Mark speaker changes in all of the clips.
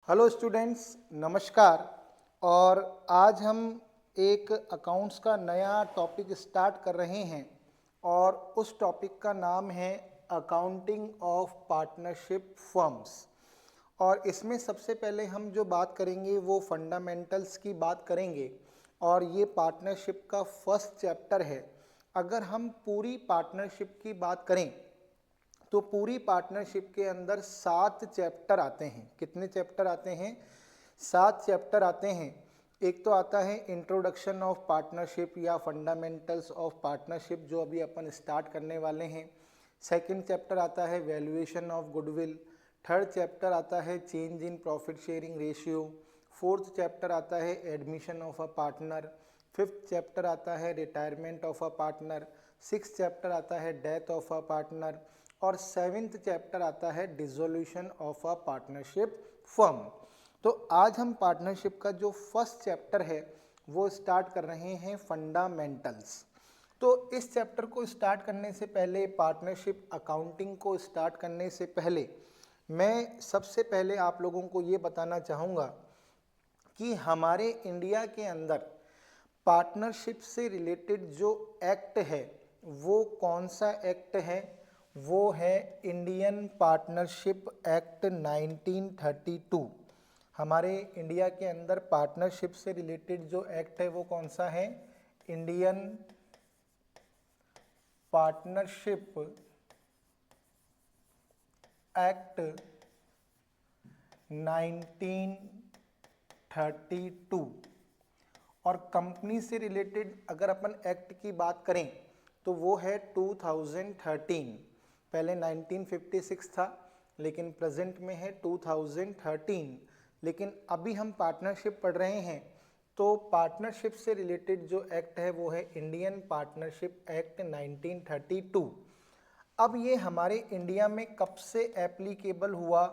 Speaker 1: Hello students, नमस्कार। और आज हम एक अकाउंट्स का नया टॉपिक स्टार्ट कर रहे हैं और उस टॉपिक का नाम है अकाउंटिंग ऑफ पार्टनरशिप फर्म्स। और इसमें सबसे पहले हम जो बात करेंगे वो फंडामेंटल्स की बात करेंगे और ये पार्टनरशिप का फर्स्ट चैप्टर है। अगर हम पूरी पार्टनरशिप की बात करें तो पूरी पार्टनरशिप के अंदर 7 चैप्टर आते हैं। कितने चैप्टर आते हैं? 7 चैप्टर आते हैं। एक तो आता है इंट्रोडक्शन ऑफ पार्टनरशिप या फंडामेंटल्स ऑफ पार्टनरशिप, जो अभी अपन स्टार्ट करने वाले हैं। सेकंड चैप्टर आता है valuation of goodwill. Third chapter आता है change in profit sharing ratio. Fourth chapter आता है admission of a partner. Fifth chapter आता है retirement of a partner. Six chapter आता है डेथ ऑफ अ पार्टनर। और सेवेंथ चैप्टर आता है dissolution of a partnership firm. तो आज हम पार्टनरशिप का जो फर्स्ट चैप्टर है वो स्टार्ट कर रहे हैं फंडामेंटल्स। तो इस चैप्टर को स्टार्ट करने से पहले, पार्टनरशिप अकाउंटिंग को स्टार्ट करने से पहले, मैं सबसे पहले आप लोगों को ये बताना चाहूँगा कि हमारे इंडिया के अंदर पार्टनरशिप से रिलेटेड जो एक्ट है वो कौन सा एक्ट है? वो है इंडियन पार्टनरशिप एक्ट 1932। हमारे इंडिया के अंदर पार्टनरशिप से रिलेटेड जो एक्ट है वो कौन सा है? Indian partnership act 1932। और कंपनी से रिलेटेड अगर अपन एक्ट की बात करें तो वो है 2013। पहले 1956 था लेकिन प्रेजेंट में है 2013। लेकिन अभी हम पार्टनरशिप पढ़ रहे हैं तो पार्टनरशिप से रिलेटेड जो एक्ट है वो है इंडियन पार्टनरशिप एक्ट 1932। अब ये हमारे इंडिया में कब से एप्लीकेबल हुआ?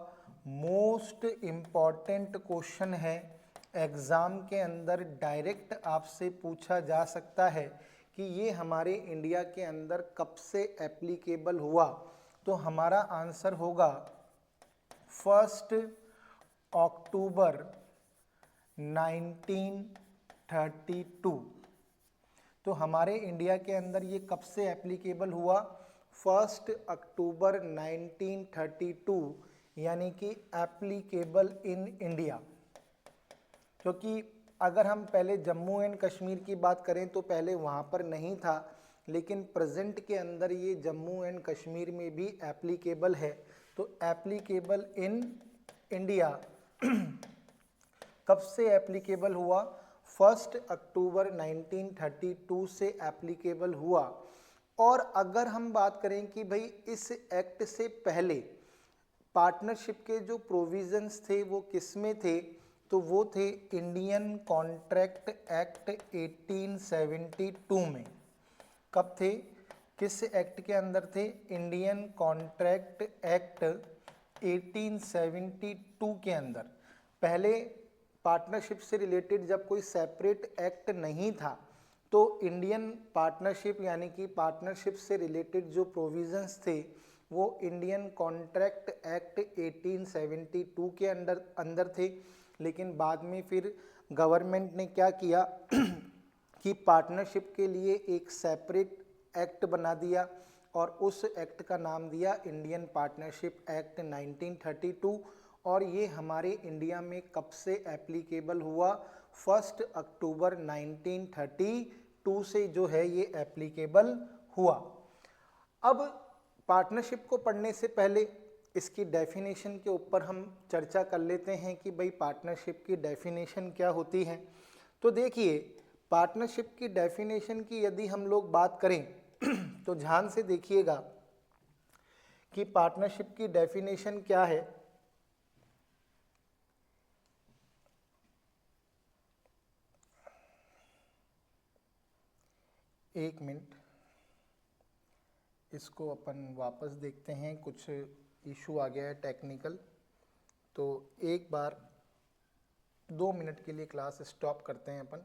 Speaker 1: मोस्ट इम्पॉर्टेंट क्वेश्चन है। एग्ज़ाम के अंदर डायरेक्ट आपसे पूछा जा सकता है कि ये हमारे इंडिया के अंदर कब से एप्लीकेबल हुआ। तो हमारा आंसर होगा 1 अक्टूबर 1932। तो हमारे इंडिया के अंदर ये कब से एप्लीकेबल हुआ? 1 अक्टूबर 1932, यानी कि एप्लीकेबल इन इंडिया। क्योंकि अगर हम पहले जम्मू एंड कश्मीर की बात करें तो पहले वहाँ पर नहीं था, लेकिन प्रेजेंट के अंदर ये जम्मू एंड कश्मीर में भी एप्लीकेबल है। तो एप्लीकेबल इन इंडिया कब से एप्लीकेबल हुआ? 1 अक्टूबर 1932 से एप्लीकेबल हुआ। और अगर हम बात करें कि भाई इस एक्ट से पहले पार्टनरशिप के जो प्रोविजंस थे वो किस में थे, तो वो थे इंडियन कॉन्ट्रैक्ट एक्ट 1872 में। कब थे? किस एक्ट के अंदर थे? इंडियन कॉन्ट्रैक्ट एक्ट 1872 के अंदर। पहले पार्टनरशिप से रिलेटेड जब कोई सेपरेट एक्ट नहीं था तो इंडियन पार्टनरशिप यानी कि पार्टनरशिप से रिलेटेड जो प्रोविजंस थे वो इंडियन कॉन्ट्रैक्ट एक्ट 1872 के अंदर थे। लेकिन बाद में फिर गवर्नमेंट ने क्या किया कि पार्टनरशिप के लिए एक सेपरेट एक्ट बना दिया और उस एक्ट का नाम दिया इंडियन पार्टनरशिप एक्ट 1932। और ये हमारे इंडिया में कब से एप्लीकेबल हुआ? 1 अक्टूबर 1932 से जो है ये एप्लीकेबल हुआ। अब पार्टनरशिप को पढ़ने से पहले इसकी डेफिनेशन के ऊपर हम चर्चा कर लेते हैं कि भाई पार्टनरशिप की डेफिनेशन क्या होती है। तो देखिए, पार्टनरशिप की डेफिनेशन की यदि हम लोग बात करें तो ध्यान से देखिएगा कि पार्टनरशिप की डेफिनेशन क्या है। एक मिनट, इसको अपन वापस देखते हैं, कुछ इशू आ गया है टेक्निकल। तो एक बार 2 मिनट के लिए क्लास स्टॉप करते हैं अपन।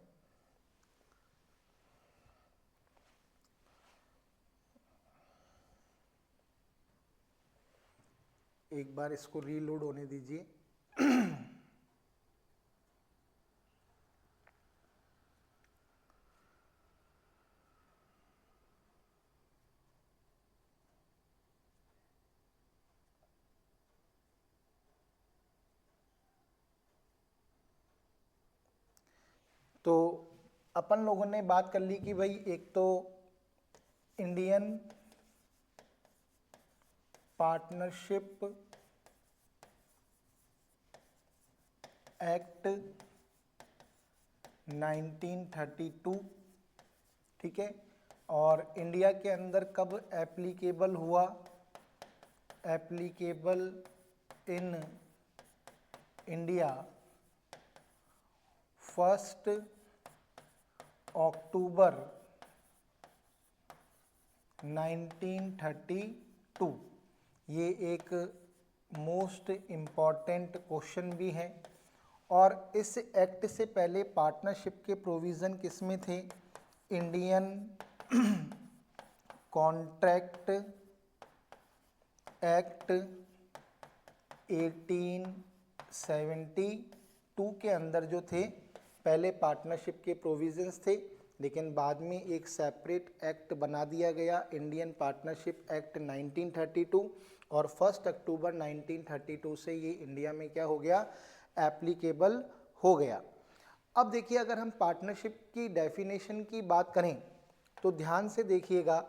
Speaker 1: एक बार इसको रीलोड होने दीजिए। तो अपन लोगों ने बात कर ली कि भाई एक तो इंडियन पार्टनरशिप एक्ट 1932, ठीक है, और इंडिया के अंदर कब एप्लीकेबल हुआ, एप्लीकेबल इन इंडिया 1 अक्टूबर 1932। ये एक मोस्ट इम्पॉर्टेंट क्वेश्चन भी है। और इस एक्ट से पहले पार्टनरशिप के प्रोविज़न किस में थे? इंडियन कॉन्ट्रैक्ट एक्ट 1872 के अंदर जो थे, पहले पार्टनरशिप के प्रोविजंस थे, लेकिन बाद में एक सेपरेट एक्ट बना दिया गया, इंडियन पार्टनरशिप एक्ट 1932, और 1 अक्टूबर 1932 से ये इंडिया में क्या हो गया, एप्लीकेबल हो गया। अब देखिए, अगर हम पार्टनरशिप की डेफिनेशन की बात करें तो ध्यान से देखिएगा,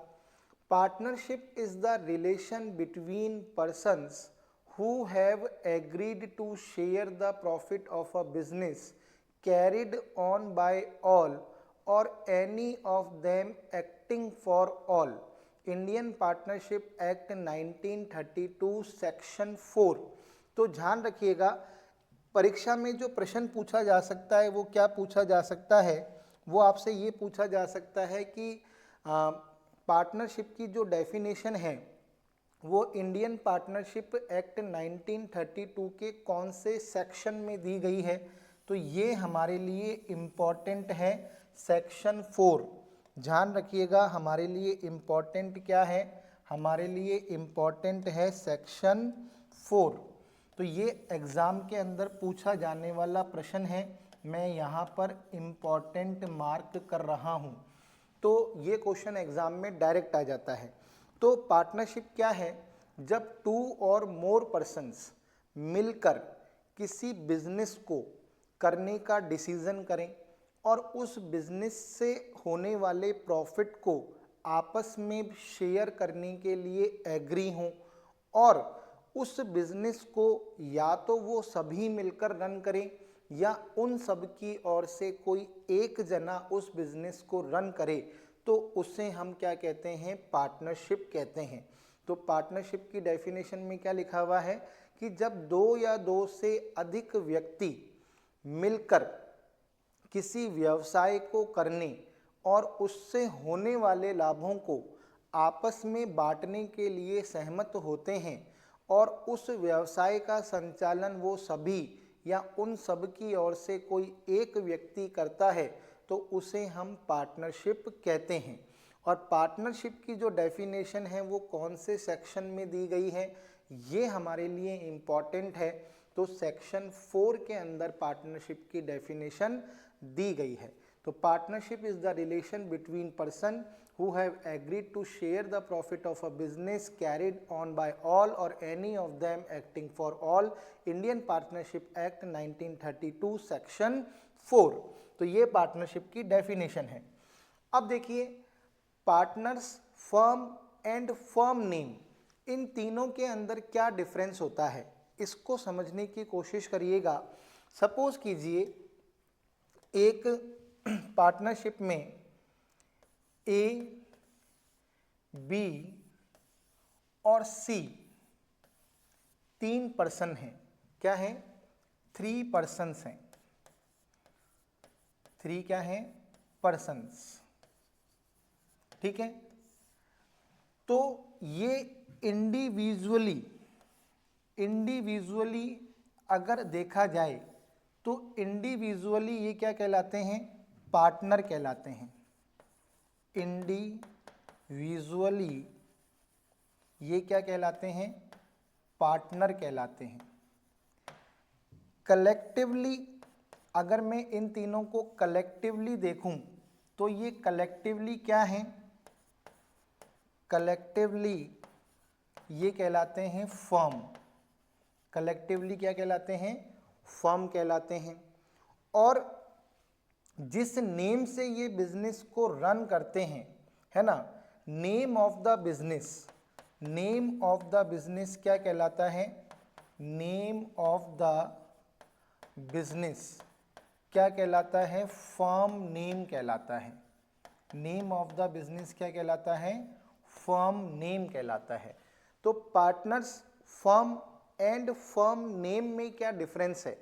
Speaker 1: partnership is the relation between persons who have agreed to share the profit of a business carried on by all or any of them acting for all। Indian partnership act 1932 section 4। तो ध्यान रखिएगा, परीक्षा में जो प्रश्न पूछा जा सकता है वो क्या पूछा जा सकता है, वो आपसे ये पूछा जा सकता है कि पार्टनरशिप की जो डेफिनेशन है वो इंडियन पार्टनरशिप एक्ट 1932 के कौन से सेक्शन में दी गई है। तो ये हमारे लिए इम्पॉर्टेंट है, सेक्शन 4। ध्यान रखिएगा, हमारे लिए इम्पॉर्टेंट क्या है, हमारे लिए इम्पॉर्टेंट है सेक्शन 4। तो ये एग्ज़ाम के अंदर पूछा जाने वाला प्रश्न है, मैं यहाँ पर इम्पॉर्टेंट मार्क कर रहा हूँ। तो ये क्वेश्चन एग्ज़ाम में डायरेक्ट आ जाता है। तो पार्टनरशिप क्या है? जब 2 और मोर पर्सन्स मिलकर किसी बिजनेस को करने का डिसीजन करें और उस बिजनेस से होने वाले प्रॉफिट को आपस में शेयर करने के लिए एग्री हों, और उस बिजनेस को या तो वो सभी मिलकर रन करें या उन सब की ओर से कोई एक जना उस बिजनेस को रन करे, तो उसे हम क्या कहते हैं, पार्टनरशिप कहते हैं। तो पार्टनरशिप की डेफिनेशन में क्या लिखा हुआ है कि जब 2 या 2 से अधिक व्यक्ति मिलकर किसी व्यवसाय को करने और उससे होने वाले लाभों को आपस में बांटने के लिए सहमत होते हैं और उस व्यवसाय का संचालन वो सभी या उन सब की ओर से कोई एक व्यक्ति करता है, तो उसे हम पार्टनरशिप कहते हैं। और पार्टनरशिप की जो डेफिनेशन है वो कौन से सेक्शन में दी गई है, ये हमारे लिए इम्पॉर्टेंट है। तो सेक्शन 4 के अंदर पार्टनरशिप की डेफिनेशन दी गई है। तो partnership is the relation between person who have agreed to share the profit of a business carried on by all or any of them acting for all। Indian partnership act 1932 section 4। तो ये partnership की definition है। अब देखिए, partners, firm and firm name, इन तीनों के अंदर क्या डिफरेंस होता है, इसको समझने की कोशिश करिएगा। सपोज कीजिए एक पार्टनरशिप में ए, बी और सी 3 पर्सन हैं। क्या हैं? 3 पर्सन्स हैं। 3 क्या हैं? पर्सन्स। ठीक है। तो ये इंडिविजुअली अगर देखा जाए तो इंडिविजुअली ये क्या कहलाते हैं? पार्टनर कहलाते हैं। इंडिविजुअली ये क्या कहलाते हैं? पार्टनर कहलाते हैं। कलेक्टिवली अगर मैं इन तीनों को कलेक्टिवली देखूं तो ये कलेक्टिवली क्या हैं? कलेक्टिवली ये कहलाते हैं फर्म। कलेक्टिवली क्या कहलाते हैं? फर्म कहलाते हैं। और जिस नेम से ये बिजनेस को रन करते हैं, है ना, name of the business, name of the business क्या कहलाता है, नेम ऑफ द बिजनेस क्या कहलाता है, फर्म नेम कहलाता है। नेम ऑफ द बिजनेस क्या कहलाता है, फर्म नेम कहलाता है। तो partners firm and firm name में क्या डिफरेंस है,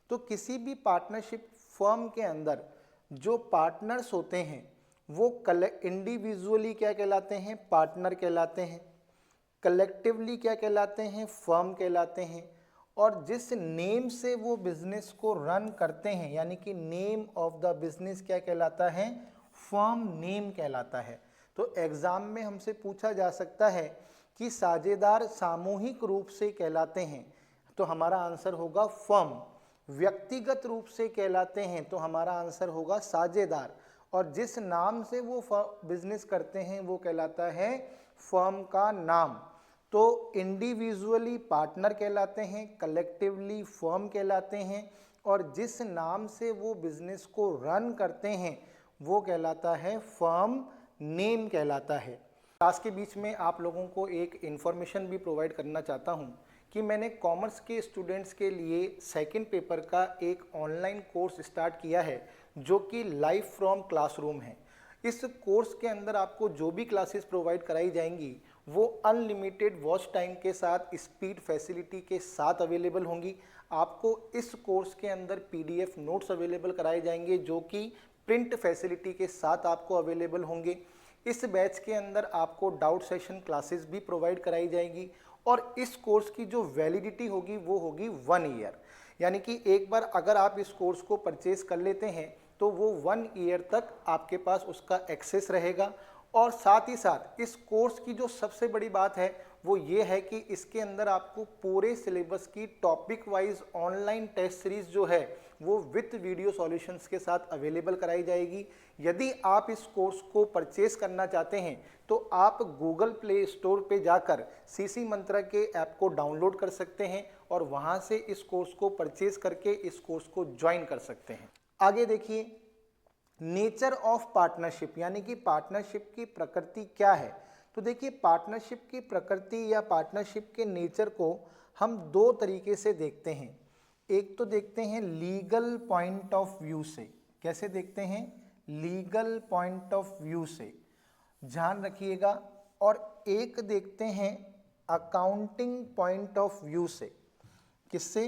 Speaker 1: तो किसी भी पार्टनरशिप फर्म के अंदर जो पार्टनर्स होते हैं वो इंडिविजुअली क्या कहलाते हैं, पार्टनर कहलाते हैं, कलेक्टिवली क्या कहलाते हैं, फर्म कहलाते हैं, और जिस नेम से वो बिजनेस को रन करते हैं यानी कि नेम ऑफ द बिजनेस क्या कहलाता है, फर्म नेम कहलाता है। तो एग्जाम में हमसे पूछा जा सकता है कि साझेदार सामूहिक रूप से कहलाते हैं, तो हमारा आंसर होगा फर्म। व्यक्तिगत रूप से कहलाते हैं तो हमारा आंसर होगा साझेदार, और जिस नाम से वो बिजनेस करते हैं वो कहलाता है फर्म का नाम। तो इंडिविजुअली पार्टनर कहलाते हैं, कलेक्टिवली फर्म कहलाते हैं, और जिस नाम से वो बिजनेस को रन करते हैं वो कहलाता है फर्म नेम कहलाता है। क्लास के बीच में आप लोगों को एक इन्फॉर्मेशन भी प्रोवाइड करना चाहता हूं कि मैंने कॉमर्स के स्टूडेंट्स के लिए सेकंड पेपर का एक ऑनलाइन कोर्स स्टार्ट किया है जो कि लाइव फ्रॉम क्लासरूम है। इस कोर्स के अंदर आपको जो भी क्लासेस प्रोवाइड कराई जाएंगी वो अनलिमिटेड वॉच टाइम के साथ, स्पीड फैसिलिटी के साथ अवेलेबल होंगी। आपको इस कोर्स के अंदर पीडीएफ नोट्स अवेलेबल कराए जाएंगे जो कि प्रिंट फैसिलिटी के साथ आपको अवेलेबल होंगे। इस बैच के अंदर आपको डाउट सेशन क्लासेस भी प्रोवाइड कराई जाएंगी, और इस कोर्स की जो वैलिडिटी होगी वो होगी 1 ईयर, यानी कि एक बार अगर आप इस कोर्स को परचेज कर लेते हैं तो वो 1 ईयर तक आपके पास उसका एक्सेस रहेगा। और साथ ही साथ इस कोर्स की जो सबसे बड़ी बात है वो ये है कि इसके अंदर आपको पूरे सिलेबस की topic wise online test series जो है वो विथ वीडियो सॉल्यूशंस के साथ अवेलेबल कराई जाएगी। यदि आप इस कोर्स को परचेस करना चाहते हैं तो आप गूगल प्ले स्टोर पे जाकर सीसी मंत्रा के ऐप को डाउनलोड कर सकते हैं और वहां से इस कोर्स को परचेस करके इस कोर्स को ज्वाइन कर सकते हैं। आगे देखिए, नेचर ऑफ पार्टनरशिप यानी कि पार्टनरशिप की प्रकृति क्या है। तो देखिए, पार्टनरशिप की प्रकृति या पार्टनरशिप के नेचर को हम दो तरीके से देखते हैं। एक तो देखते हैं लीगल पॉइंट ऑफ व्यू से। कैसे देखते हैं, लीगल पॉइंट ऑफ व्यू से, ध्यान रखिएगा। और एक देखते हैं अकाउंटिंग पॉइंट ऑफ व्यू से। किससे,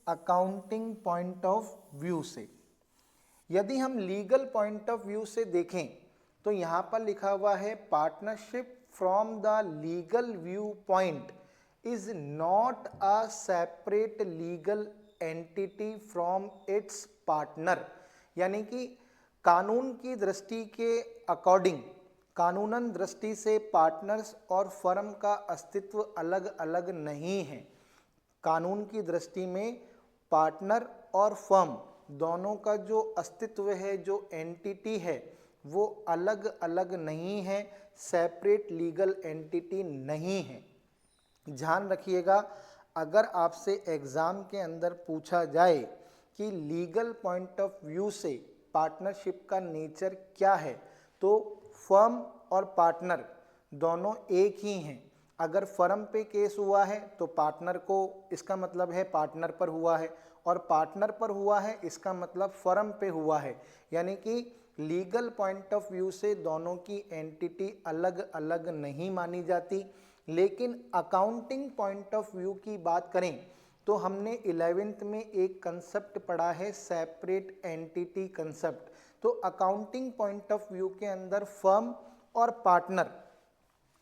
Speaker 1: अकाउंटिंग पॉइंट ऑफ व्यू से। यदि हम लीगल पॉइंट ऑफ व्यू से देखें तो यहाँ पर लिखा हुआ है partnership from the legal view point is not a separate legal entity from its partner. यानी कि कानून की दृष्टि के अकॉर्डिंग, कानूनन दृष्टि से पार्टनर्स और फर्म का अस्तित्व अलग अलग नहीं है। कानून की दृष्टि में पार्टनर और फर्म दोनों का जो अस्तित्व है, जो एंटिटी है, वो अलग अलग नहीं है, सेपरेट लीगल एंटिटी नहीं है। ध्यान रखिएगा, अगर आपसे एग्जाम के अंदर पूछा जाए कि लीगल पॉइंट ऑफ व्यू से पार्टनरशिप का नेचर क्या है, तो फर्म और पार्टनर दोनों एक ही हैं। अगर फर्म पे केस हुआ है तो पार्टनर को, इसका मतलब है पार्टनर पर हुआ है, और पार्टनर पर हुआ है इसका मतलब फर्म पे हुआ है। यानी कि लीगल पॉइंट ऑफ व्यू से दोनों की एंटिटी अलग अलग नहीं मानी जाती। लेकिन अकाउंटिंग पॉइंट ऑफ व्यू की बात करें तो हमने 11th में एक कंसेप्ट पढ़ा है, सेपरेट एंटिटी कंसेप्ट। तो अकाउंटिंग पॉइंट ऑफ व्यू के अंदर फर्म और पार्टनर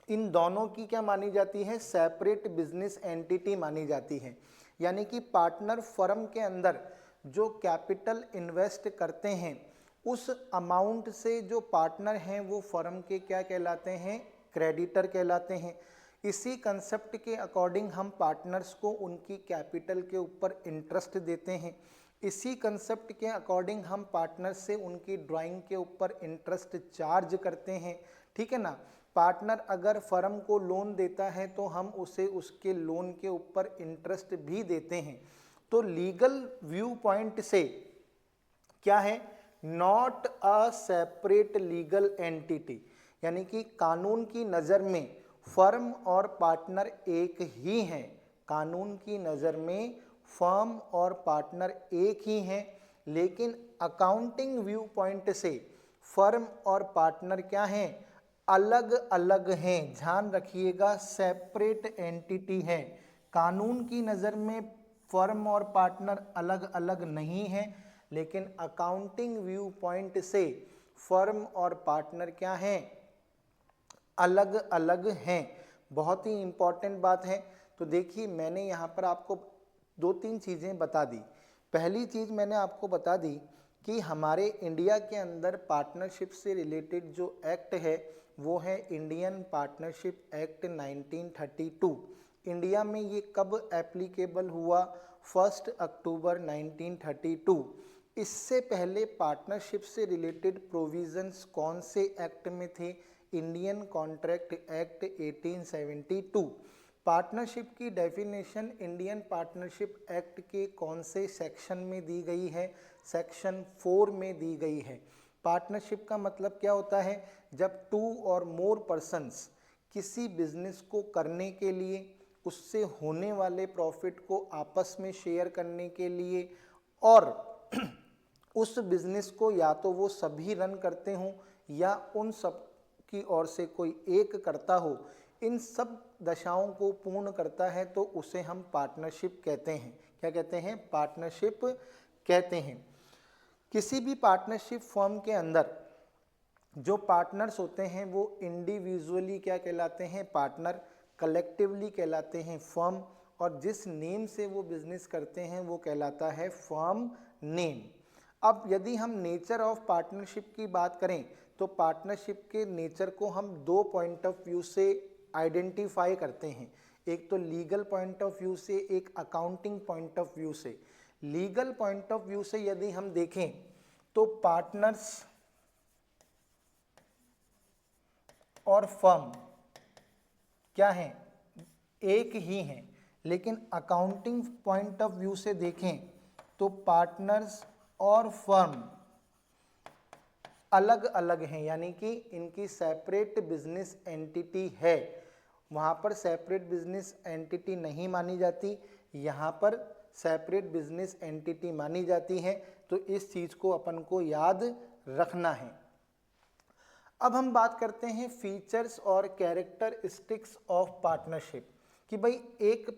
Speaker 1: इन दोनों की क्या मानी जाती है, सेपरेट बिजनेस एंटिटी मानी जाती है। यानी कि पार्टनर फर्म के अंदर जो कैपिटल इन्वेस्ट करते हैं उस अमाउंट से जो पार्टनर हैं वो फर्म के क्या कहलाते हैं, क्रेडिटर कहलाते हैं। इसी कंसेप्ट के अकॉर्डिंग हम पार्टनर्स को उनकी कैपिटल के ऊपर इंटरेस्ट देते हैं। इसी कंसेप्ट के अकॉर्डिंग हम पार्टनर से उनकी ड्राइंग के ऊपर इंटरेस्ट चार्ज करते हैं। ठीक है ना। पार्टनर अगर फर्म को लोन देता है तो हम उसे उसके लोन के ऊपर इंटरेस्ट भी देते हैं। तो लीगल व्यू पॉइंट से क्या है, not a separate legal entity, यानी कि कानून की नज़र में फर्म और पार्टनर एक ही हैं। कानून की नज़र में फर्म और पार्टनर एक ही हैं, लेकिन अकाउंटिंग व्यू पॉइंट से फर्म और पार्टनर क्या हैं, अलग अलग हैं। ध्यान रखिएगा, सेपरेट एंटिटी है। कानून की नज़र में फर्म और पार्टनर अलग अलग नहीं हैं, लेकिन अकाउंटिंग व्यू पॉइंट से फर्म और पार्टनर क्या हैं, अलग अलग हैं। बहुत ही इंपॉर्टेंट बात है। तो देखिए, मैंने यहाँ पर आपको दो तीन चीज़ें बता दी। पहली चीज़ मैंने आपको बता दी कि हमारे इंडिया के अंदर पार्टनरशिप से रिलेटेड जो एक्ट है वो है इंडियन पार्टनरशिप एक्ट 1932। इंडिया में ये कब एप्लीकेबल हुआ, 1 अक्टूबर 1932। इससे पहले पार्टनरशिप से रिलेटेड प्रोविजंस कौन से एक्ट में थे, इंडियन कॉन्ट्रैक्ट एक्ट 1872। पार्टनरशिप की डेफिनेशन इंडियन पार्टनरशिप एक्ट के कौन से सेक्शन में दी गई है, सेक्शन 4 में दी गई है। पार्टनरशिप का मतलब क्या होता है, जब 2 और मोर पर्सन्स किसी बिजनेस को करने के लिए, उससे होने वाले प्रॉफिट को आपस में शेयर करने के लिए, और उस बिजनेस को या तो वो सभी रन करते हों या उन सब की ओर से कोई एक करता हो, इन सब दशाओं को पूर्ण करता है, तो उसे हम पार्टनरशिप कहते हैं। क्या कहते हैं, पार्टनरशिप कहते हैं। किसी भी पार्टनरशिप फर्म के अंदर जो पार्टनर्स होते हैं वो इंडिविजुअली क्या कहलाते हैं, पार्टनर, कलेक्टिवली कहलाते हैं फर्म, और जिस नेम से वो बिजनेस करते हैं वो कहलाता है फर्म नेम। अब यदि हम नेचर ऑफ पार्टनरशिप की बात करें तो पार्टनरशिप के नेचर को हम दो पॉइंट ऑफ व्यू से आइडेंटिफाई करते हैं, एक तो लीगल पॉइंट ऑफ व्यू से, एक अकाउंटिंग पॉइंट ऑफ व्यू से। लीगल पॉइंट ऑफ व्यू से यदि हम देखें तो पार्टनर्स और फर्म क्या हैं, एक ही हैं। लेकिन अकाउंटिंग पॉइंट ऑफ व्यू से देखें तो पार्टनर्स और फर्म अलग अलग हैं, यानी कि इनकी सेपरेट बिजनेस एंटिटी है। वहाँ पर सेपरेट बिजनेस एंटिटी नहीं मानी जाती, यहाँ पर सेपरेट बिजनेस एंटिटी मानी जाती है। तो इस चीज़ को अपन को याद रखना है। अब हम बात करते हैं फीचर्स और कैरेक्टरिस्टिक्स ऑफ पार्टनरशिप, कि भाई एक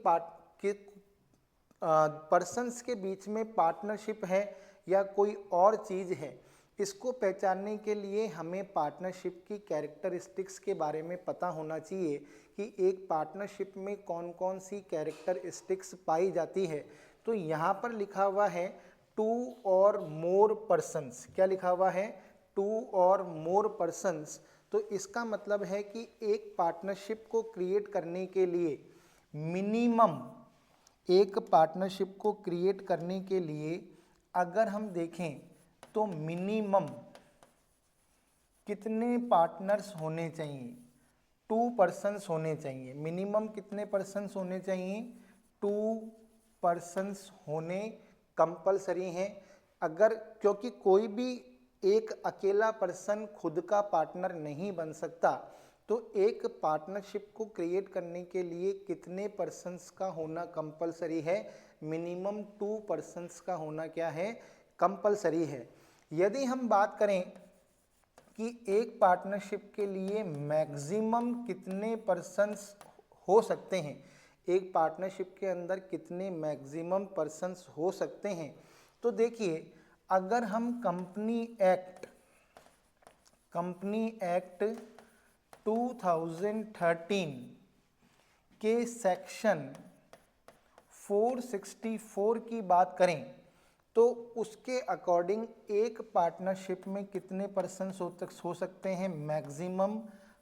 Speaker 1: पर्सन्स के बीच में पार्टनरशिप है या कोई और चीज़ है, इसको पहचानने के लिए हमें पार्टनरशिप की कैरेक्टरिस्टिक्स के बारे में पता होना चाहिए कि एक पार्टनरशिप में कौन कौन सी कैरेक्टरिस्टिक्स पाई जाती है। तो यहाँ पर लिखा हुआ है 2 और मोर पर्सन्स। क्या लिखा हुआ है, 2 और मोर पर्सन्स। तो इसका मतलब है कि एक पार्टनरशिप को क्रिएट करने के लिए मिनिमम, एक पार्टनरशिप को क्रिएट करने के लिए अगर हम देखें तो मिनिमम कितने पार्टनर्स होने चाहिए, 2 पर्सन्स होने चाहिए। मिनिमम कितने पर्सन्स होने चाहिए, 2 पर्सन्स होने कंपलसरी हैं। अगर, क्योंकि कोई भी एक अकेला पर्सन खुद का पार्टनर नहीं बन सकता, तो एक पार्टनरशिप को क्रिएट करने के लिए कितने पर्सन्स का होना कंपलसरी है, मिनिमम 2 पर्सन्स का होना क्या है, कंपलसरी है। यदि हम बात करें कि एक पार्टनरशिप के लिए मैक्सिमम कितने पर्सन्स हो सकते हैं, एक पार्टनरशिप के अंदर कितने मैक्सिमम पर्सन्स हो सकते हैं, तो देखिए, अगर हम कंपनी एक्ट 2013 के सेक्शन 464 की बात करें तो उसके अकॉर्डिंग एक पार्टनरशिप में कितने पर्सन्स हो सकते हैं, मैक्सिमम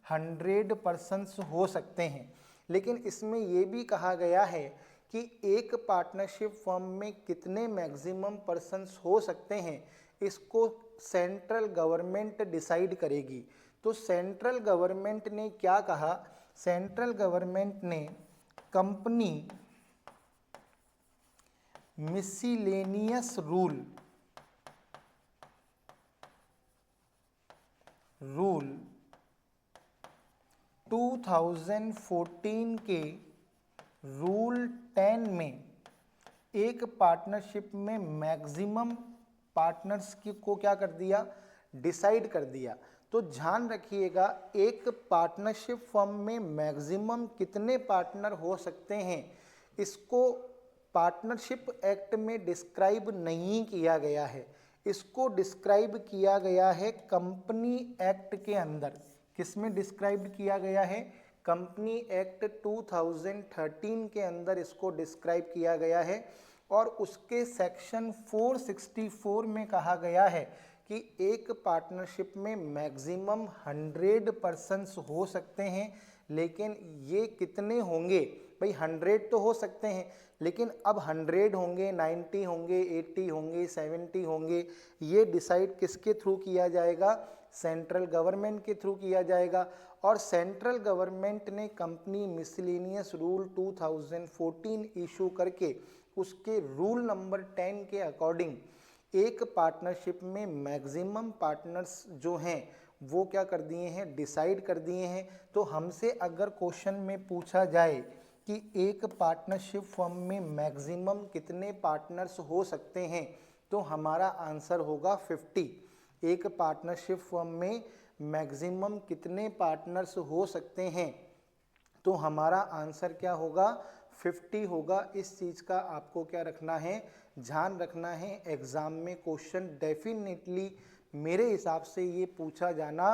Speaker 1: 100 पर्सन्स हो सकते हैं। लेकिन इसमें यह भी कहा गया है कि एक पार्टनरशिप फर्म में कितने मैक्सिमम पर्सन्स हो सकते हैं, इसको सेंट्रल गवर्नमेंट डिसाइड करेगी। तो सेंट्रल गवर्नमेंट ने क्या कहा, सेंट्रल गवर्नमेंट ने कंपनी मिसलेनियस रूल रूल 2014 के रूल 10 में एक पार्टनरशिप में मैक्सिमम पार्टनर्स को क्या कर दिया, डिसाइड कर दिया। तो ध्यान रखिएगा, एक पार्टनरशिप फर्म में मैक्सिमम कितने पार्टनर हो सकते हैं, इसको पार्टनरशिप एक्ट में डिस्क्राइब नहीं किया गया है, इसको डिस्क्राइब किया गया है कंपनी एक्ट के अंदर। किसमें डिस्क्राइब किया गया है, कंपनी एक्ट 2013 के अंदर इसको डिस्क्राइब किया गया है। और उसके सेक्शन 464 में कहा गया है कि एक पार्टनरशिप में मैक्सिमम 100 पर्सन्स हो सकते हैं, लेकिन ये कितने होंगे भाई, 100 तो हो सकते हैं, लेकिन अब 100 होंगे, 90 होंगे, 80 होंगे, 70 होंगे, ये डिसाइड किसके थ्रू किया जाएगा, सेंट्रल गवर्नमेंट के थ्रू किया जाएगा। और सेंट्रल गवर्नमेंट ने कंपनी मिसलेनियस रूल 2014 इशू करके उसके रूल नंबर 10 के अकॉर्डिंग एक पार्टनरशिप में मैक्सिमम पार्टनर्स जो हैं वो क्या कर दिए हैं, डिसाइड कर दिए हैं। तो हमसे अगर क्वेश्चन में पूछा जाए कि एक पार्टनरशिप फर्म में मैक्सिमम कितने पार्टनर्स हो सकते हैं, तो हमारा आंसर होगा 50। एक पार्टनरशिप फर्म में मैक्सिमम कितने पार्टनर्स हो सकते हैं, तो हमारा आंसर क्या होगा, 50 होगा। इस चीज़ का आपको क्या रखना है, ध्यान रखना है। एग्ज़ाम में क्वेश्चन डेफिनेटली मेरे हिसाब से ये पूछा जाना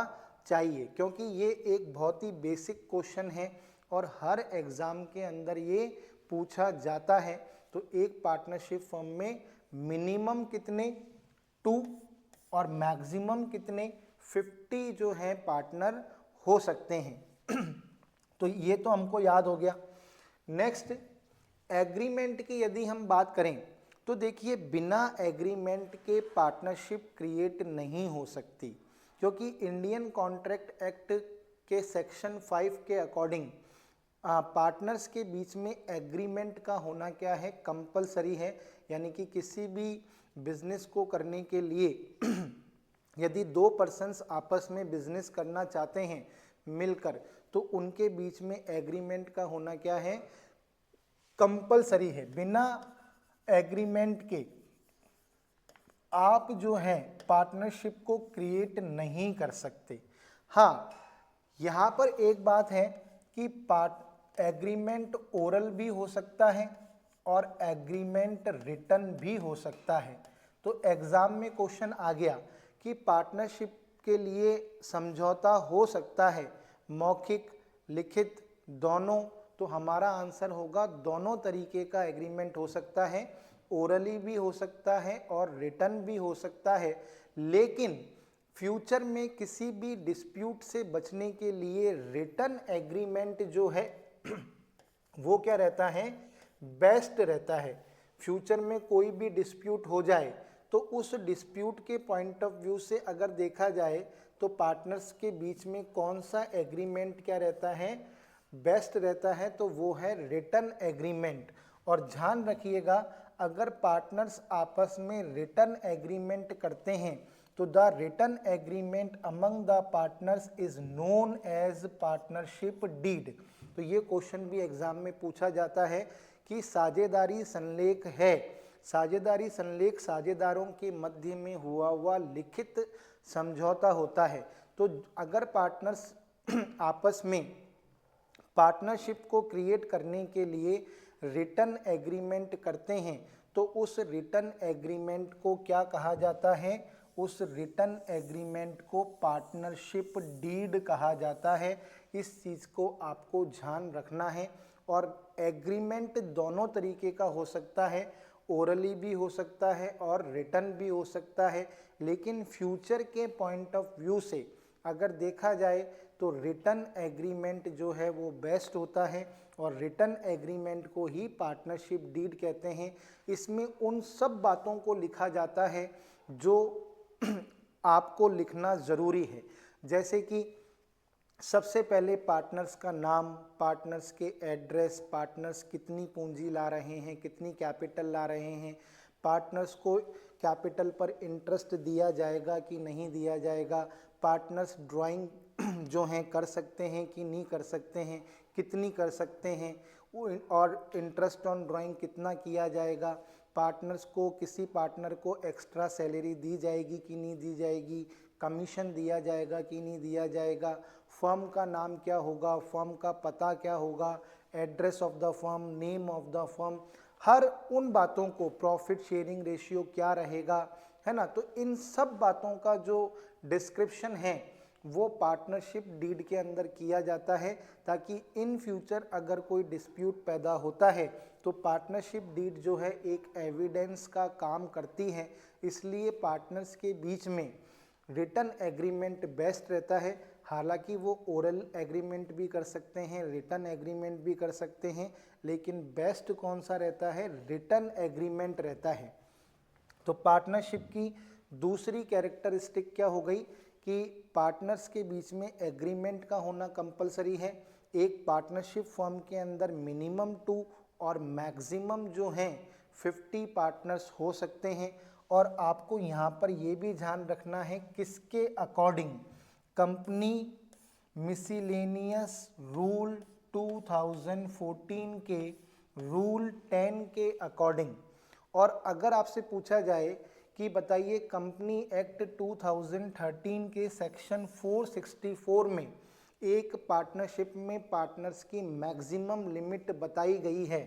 Speaker 1: चाहिए, क्योंकि ये एक बहुत ही बेसिक क्वेश्चन है और हर एग्ज़ाम के अंदर ये पूछा जाता है। तो एक पार्टनरशिप फर्म में मिनिमम कितने 2 और मैक्सिमम कितने 50 जो है पार्टनर हो सकते हैं। तो ये तो हमको याद हो गया। नेक्स्ट, एग्रीमेंट की यदि हम बात करें तो देखिए, बिना एग्रीमेंट के पार्टनरशिप क्रिएट नहीं हो सकती, क्योंकि इंडियन कॉन्ट्रैक्ट एक्ट के सेक्शन 5 के अकॉर्डिंग पार्टनर्स के बीच में एग्रीमेंट का होना क्या है, कंपलसरी है। यानी कि किसी भी बिजनेस को करने के लिए यदि 2 पर्सन्स आपस में बिजनेस करना चाहते हैं मिलकर, तो उनके बीच में एग्रीमेंट का होना क्या है, कंपलसरी है। बिना एग्रीमेंट के आप जो है पार्टनरशिप को क्रिएट नहीं कर सकते। हाँ, यहाँ पर एक बात है कि एग्रीमेंट ओरल भी हो सकता है और एग्रीमेंट रिटन भी हो सकता है। तो एग्जाम में क्वेश्चन आ गया कि पार्टनरशिप के लिए समझौता हो सकता है मौखिक, लिखित, दोनों, तो हमारा आंसर होगा दोनों तरीके का एग्रीमेंट हो सकता है, ओरली भी हो सकता है और रिटन भी हो सकता है। लेकिन फ्यूचर में किसी भी डिस्प्यूट से बचने के लिए रिटन एग्रीमेंट जो है वो क्या रहता है, बेस्ट रहता है। फ्यूचर में कोई भी डिस्प्यूट हो जाए तो उस डिस्प्यूट के पॉइंट ऑफ व्यू से अगर देखा जाए तो पार्टनर्स के बीच में कौन सा एग्रीमेंट क्या रहता है, बेस्ट रहता है, तो वो है रिटन एग्रीमेंट। और ध्यान रखिएगा, अगर पार्टनर्स आपस में रिटन एग्रीमेंट करते हैं तो the written agreement among the partners is known as partnership deed. तो ये क्वेश्चन भी एग्जाम में पूछा जाता है कि साझेदारी संलेख है, साझेदारी संलेख साझेदारों के मध्य में हुआ लिखित समझौता होता है। तो अगर पार्टनर्स आपस में पार्टनरशिप को क्रिएट करने के लिए रिटन एग्रीमेंट करते हैं तो उस रिटन एग्रीमेंट को क्या कहा जाता है, उस रिटन एग्रीमेंट को पार्टनरशिप डीड कहा जाता है। इस चीज़ को आपको ध्यान रखना है। और एग्रीमेंट दोनों तरीके का हो सकता है, ओरली भी हो सकता है और रिटन भी हो सकता है। लेकिन फ्यूचर के पॉइंट ऑफ व्यू से अगर देखा जाए तो रिटन एग्रीमेंट जो है वो बेस्ट होता है और रिटन एग्रीमेंट को ही पार्टनरशिप डीड कहते हैं। इसमें उन सब बातों को लिखा जाता है जो आपको लिखना ज़रूरी है, जैसे कि सबसे पहले पार्टनर्स का नाम, पार्टनर्स के एड्रेस, पार्टनर्स कितनी पूंजी ला रहे हैं, कितनी कैपिटल ला रहे हैं, पार्टनर्स को कैपिटल पर इंटरेस्ट दिया जाएगा कि नहीं दिया जाएगा, पार्टनर्स ड्राइंग जो हैं कर सकते हैं कि नहीं कर सकते हैं, कितनी कर सकते हैं, और इंटरेस्ट ऑन ड्राइंग कितना किया जाएगा, पार्टनर्स को, किसी पार्टनर को एक्स्ट्रा सैलरी दी जाएगी कि नहीं दी जाएगी, कमीशन दिया जाएगा कि नहीं दिया जाएगा, फर्म का नाम क्या होगा, फर्म का पता क्या होगा, address of the firm, name of the firm, हर उन बातों को, प्रॉफिट शेयरिंग रेशियो क्या रहेगा, है ना। तो इन सब बातों का जो डिस्क्रिप्शन है वो पार्टनरशिप डीड के अंदर किया जाता है, ताकि इन फ्यूचर अगर कोई डिस्प्यूट पैदा होता है तो पार्टनरशिप डीड जो है एक एविडेंस का काम करती है। इसलिए पार्टनर्स के बीच में रिटन एग्रीमेंट बेस्ट रहता है। हालांकि वो ओरल एग्रीमेंट भी कर सकते हैं, रिटन एग्रीमेंट भी कर सकते हैं, लेकिन बेस्ट कौन सा रहता है, रिटन एग्रीमेंट रहता है। तो पार्टनरशिप की दूसरी कैरेक्टरिस्टिक क्या हो गई कि पार्टनर्स के बीच में एग्रीमेंट का होना कंपलसरी है। एक पार्टनरशिप फर्म के अंदर मिनिमम 2 और मैक्सिमम जो हैं 50 पार्टनर्स हो सकते हैं। और आपको यहाँ पर ये भी ध्यान रखना है किसके अकॉर्डिंग, कंपनी मिसलेनियस रूल 2014 के रूल 10 के अकॉर्डिंग। और अगर आपसे पूछा जाए कि बताइए कंपनी एक्ट 2013 के सेक्शन 464 में एक पार्टनरशिप में पार्टनर्स की मैक्सिमम लिमिट बताई गई है,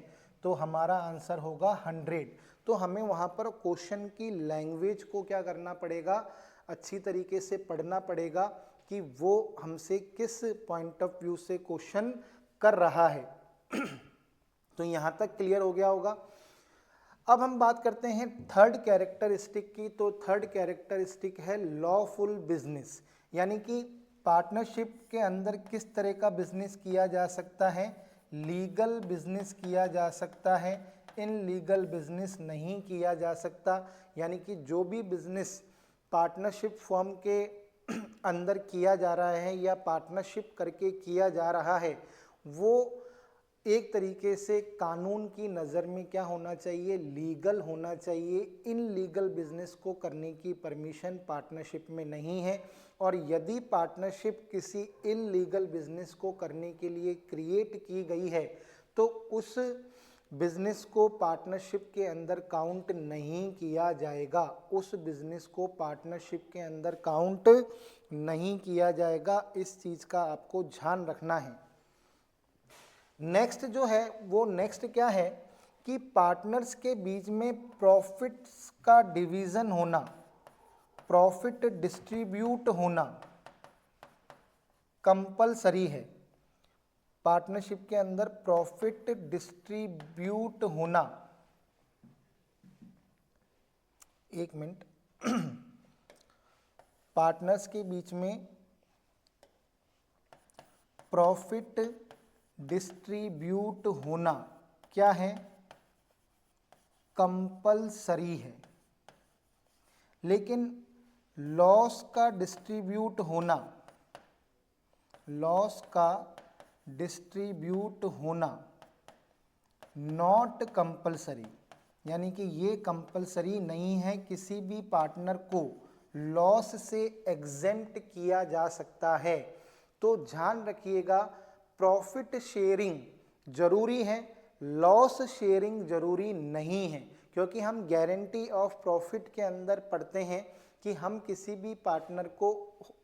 Speaker 1: तो हमारा आंसर होगा 100। तो हमें वहाँ पर क्वेश्चन की लैंग्वेज को क्या करना पड़ेगा, अच्छी तरीके से पढ़ना पड़ेगा कि वो हमसे किस पॉइंट ऑफ व्यू से क्वेश्चन कर रहा है। तो यहाँ तक क्लियर हो गया होगा। अब हम बात करते हैं थर्ड कैरेक्टरिस्टिक की। तो थर्ड कैरेक्टरिस्टिक है लॉफुल बिजनेस, यानी कि पार्टनरशिप के अंदर किस तरह का बिजनेस किया जा सकता है, लीगल बिजनेस किया जा सकता है, इनलीगल बिजनेस नहीं किया जा सकता। यानी कि जो भी बिजनेस पार्टनरशिप फर्म के अंदर किया जा रहा है या पार्टनरशिप करके किया जा रहा है, वो एक तरीके से कानून की नज़र में क्या होना चाहिए, लीगल होना चाहिए। इनलीगल बिजनेस को करने की परमिशन पार्टनरशिप में नहीं है। और यदि पार्टनरशिप किसी इनलीगल बिजनेस को करने के लिए क्रिएट की गई है तो उस बिजनेस को पार्टनरशिप के अंदर काउंट नहीं किया जाएगा, उस बिजनेस को पार्टनरशिप के अंदर काउंट नहीं किया जाएगा। इस चीज़ का आपको ध्यान रखना है। नेक्स्ट जो है वो नेक्स्ट क्या है कि पार्टनर्स के बीच में प्रॉफिट्स का डिवीजन होना, प्रॉफिट डिस्ट्रीब्यूट होना कंपलसरी है। पार्टनरशिप के अंदर प्रॉफिट डिस्ट्रीब्यूट होना, एक मिनट, पार्टनर्स के बीच में प्रॉफिट डिस्ट्रीब्यूट होना क्या है, कंपलसरी है। लेकिन लॉस का डिस्ट्रीब्यूट होना, लॉस का डिस्ट्रीब्यूट होना नॉट कंपलसरी, यानी कि ये कंपलसरी नहीं है। किसी भी पार्टनर को लॉस से एग्जेम्प्ट किया जा सकता है। तो ध्यान रखिएगा, प्रॉफिट शेयरिंग जरूरी है, लॉस शेयरिंग जरूरी नहीं है। क्योंकि हम गारंटी ऑफ प्रॉफिट के अंदर पढ़ते हैं कि हम किसी भी पार्टनर को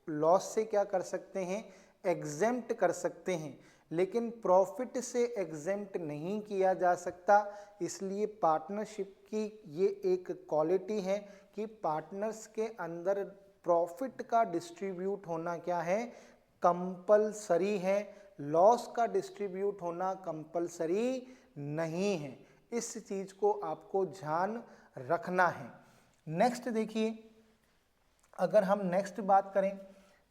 Speaker 1: लॉस से क्या कर सकते हैं, एग्जेम्प्ट कर सकते हैं, लेकिन प्रॉफिट से एग्जेम्प्ट नहीं किया जा सकता। इसलिए पार्टनरशिप की ये एक क्वालिटी है कि पार्टनर्स के अंदर प्रॉफिट का डिस्ट्रीब्यूट होना क्या है, कंपलसरी है। लॉस का डिस्ट्रीब्यूट होना कंपलसरी नहीं है। इस चीज को आपको ध्यान रखना है। नेक्स्ट देखिए, अगर हम नेक्स्ट बात करें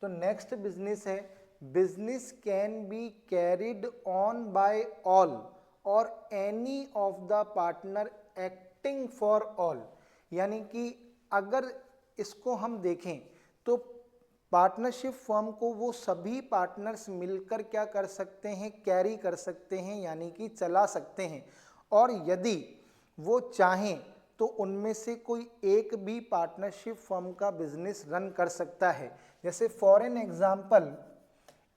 Speaker 1: तो नेक्स्ट बिजनेस है, business can be carried on by all or any of the partner acting for all. यानी कि अगर इसको हम देखें तो पार्टनरशिप फर्म को वो सभी पार्टनर्स मिलकर क्या कर सकते हैं, कैरी कर सकते हैं, यानी कि चला सकते हैं। और यदि वो चाहें तो उनमें से कोई एक भी पार्टनरशिप फर्म का बिजनेस रन कर सकता है। जैसे for an example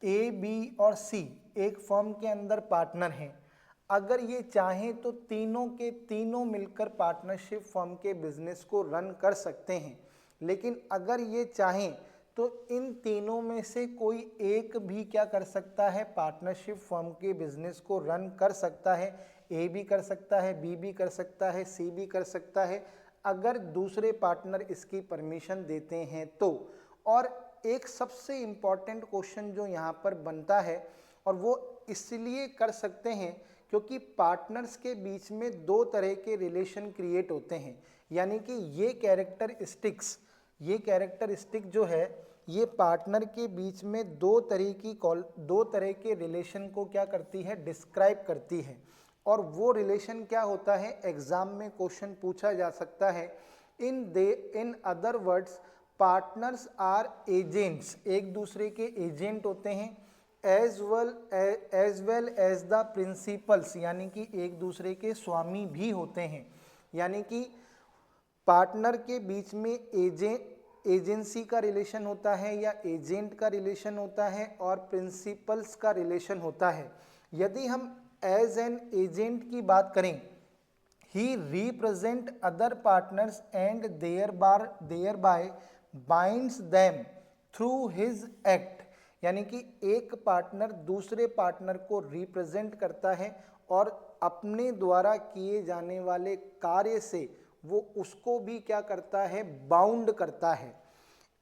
Speaker 1: A, B और सी एक फर्म के अंदर पार्टनर हैं। अगर ये चाहें तो तीनों के तीनों मिलकर पार्टनरशिप फर्म के बिजनेस को रन कर सकते हैं। लेकिन अगर ये चाहें तो इन तीनों में से कोई एक भी क्या कर सकता है, पार्टनरशिप फर्म के बिजनेस को रन कर सकता है। ए भी कर सकता है, बी भी कर सकता है, सी भी कर सकता है, अगर दूसरे पार्टनर इसकी परमिशन देते हैं तो। और एक सबसे इम्पॉर्टेंट क्वेश्चन जो यहाँ पर बनता है, और वो इसलिए कर सकते हैं क्योंकि पार्टनर्स के बीच में दो तरह के रिलेशन क्रिएट होते हैं। यानी कि ये कैरेक्टरिस्टिक जो है ये पार्टनर के बीच में दो तरह के रिलेशन को क्या करती है, डिस्क्राइब करती है। और वो रिलेशन क्या होता है, एग्जाम में क्वेश्चन पूछा जा सकता है। In other words partners are agents, एक दूसरे के एजेंट होते हैं। As well as the principals, यानी कि एक दूसरे के स्वामी भी होते हैं। यानी कि पार्टनर के बीच में एजेंसी का रिलेशन होता है या एजेंट का रिलेशन होता है और प्रिंसिपल्स का रिलेशन होता है। यदि हम एज एन एजेंट की बात करें, he represent other partners and thereby binds them through his act. यानी कि एक पार्टनर दूसरे पार्टनर को रिप्रेजेंट करता है और अपने द्वारा किए जाने वाले कार्य से वो उसको भी क्या करता है, बाउंड करता है।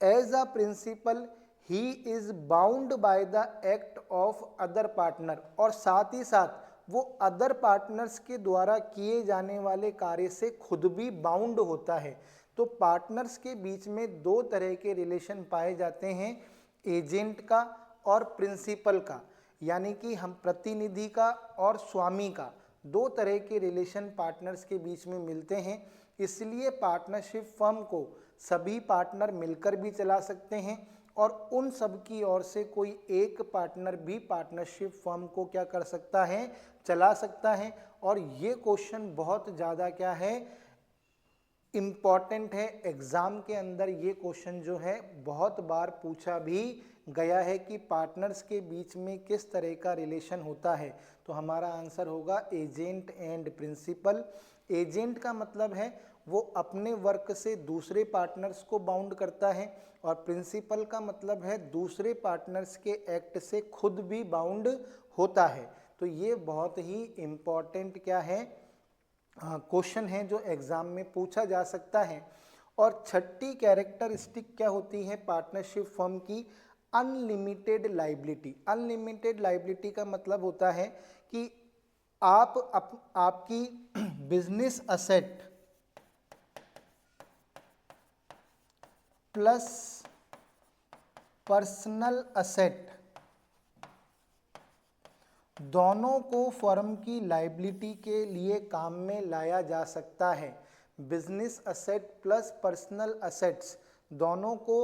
Speaker 1: As a principal he is bound by the act of other partner, और साथ ही साथ वो अदर पार्टनर्स के द्वारा किए जाने वाले कार्य से खुद भी बाउंड होता है। तो पार्टनर्स के बीच में दो तरह के रिलेशन पाए जाते हैं, एजेंट का और प्रिंसिपल का, यानी कि हम प्रतिनिधि का और स्वामी का, दो तरह के रिलेशन पार्टनर्स के बीच में मिलते हैं। इसलिए पार्टनरशिप फर्म को सभी पार्टनर मिलकर भी चला सकते हैं और उन सब की ओर से कोई एक पार्टनर भी पार्टनरशिप फर्म को क्या कर सकता है, चला सकता है। और ये क्वेश्चन बहुत ज़्यादा क्या है, इम्पॉर्टेंट है। एग्जाम के अंदर ये क्वेश्चन जो है बहुत बार पूछा भी गया है कि पार्टनर्स के बीच में किस तरह का रिलेशन होता है। तो हमारा आंसर होगा एजेंट एंड प्रिंसिपल। एजेंट का मतलब है वो अपने वर्क से दूसरे पार्टनर्स को बाउंड करता है, और प्रिंसिपल का मतलब है दूसरे पार्टनर्स के एक्ट से खुद भी बाउंड होता है। तो ये बहुत ही इम्पॉर्टेंट क्या है, क्वेश्चन है जो एग्जाम में पूछा जा सकता है। और छठी कैरेक्टरिस्टिक क्या होती है पार्टनरशिप फर्म की, अनलिमिटेड लाइबिलिटी। अनलिमिटेड लाइबिलिटी का मतलब होता है कि आपकी business asset plus personal asset दोनों को फर्म की लायबिलिटी के लिए काम में लाया जा सकता है। Business asset plus personal assets दोनों को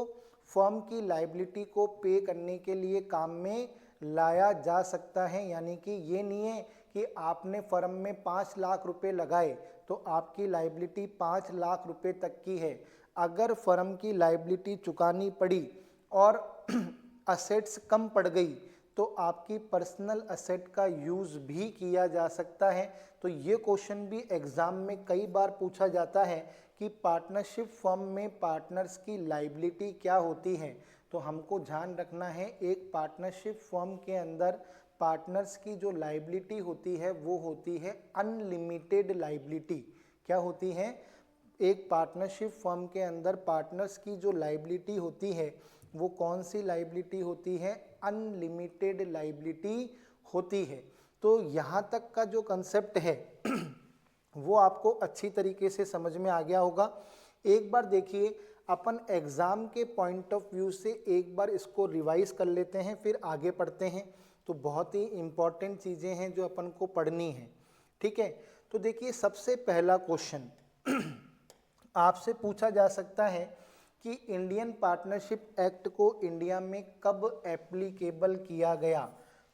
Speaker 1: फर्म की लायबिलिटी को पे करने के लिए काम में लाया जा सकता है। यानी कि ये नहीं है कि आपने फर्म में 5 लाख रुपए लगाए तो आपकी लायबिलिटी 5 लाख रुपए तक की है। अगर फर्म की लायबिलिटी चुकानी पड़ी और असेट्स कम पड़ गई तो आपकी पर्सनल असेट का यूज़ भी किया जा सकता है। तो ये क्वेश्चन भी एग्ज़ाम में कई बार पूछा जाता है कि पार्टनरशिप फर्म में पार्टनर्स की लायबिलिटी क्या होती है। तो हमको ध्यान रखना है, एक पार्टनरशिप फर्म के अंदर पार्टनर्स की जो लायबिलिटी होती है वो होती है अनलिमिटेड लायबिलिटी। क्या होती है, एक पार्टनरशिप फर्म के अंदर पार्टनर्स की जो लायबिलिटी होती है वो कौन सी लायबिलिटी होती है, अनलिमिटेड लायबिलिटी होती है। तो यहाँ तक का जो कंसेप्ट है वो आपको अच्छी तरीके से समझ में आ गया होगा। एक बार देखिए, अपन एग्ज़ाम के पॉइंट ऑफ व्यू से एक बार इसको रिवाइज कर लेते हैं, फिर आगे पढ़ते हैं। तो बहुत ही इम्पॉर्टेंट चीज़ें हैं जो अपन को पढ़नी है, ठीक है। तो देखिए, सबसे पहला क्वेश्चन आपसे पूछा जा सकता है कि इंडियन पार्टनरशिप एक्ट को इंडिया में कब एप्लीकेबल किया गया।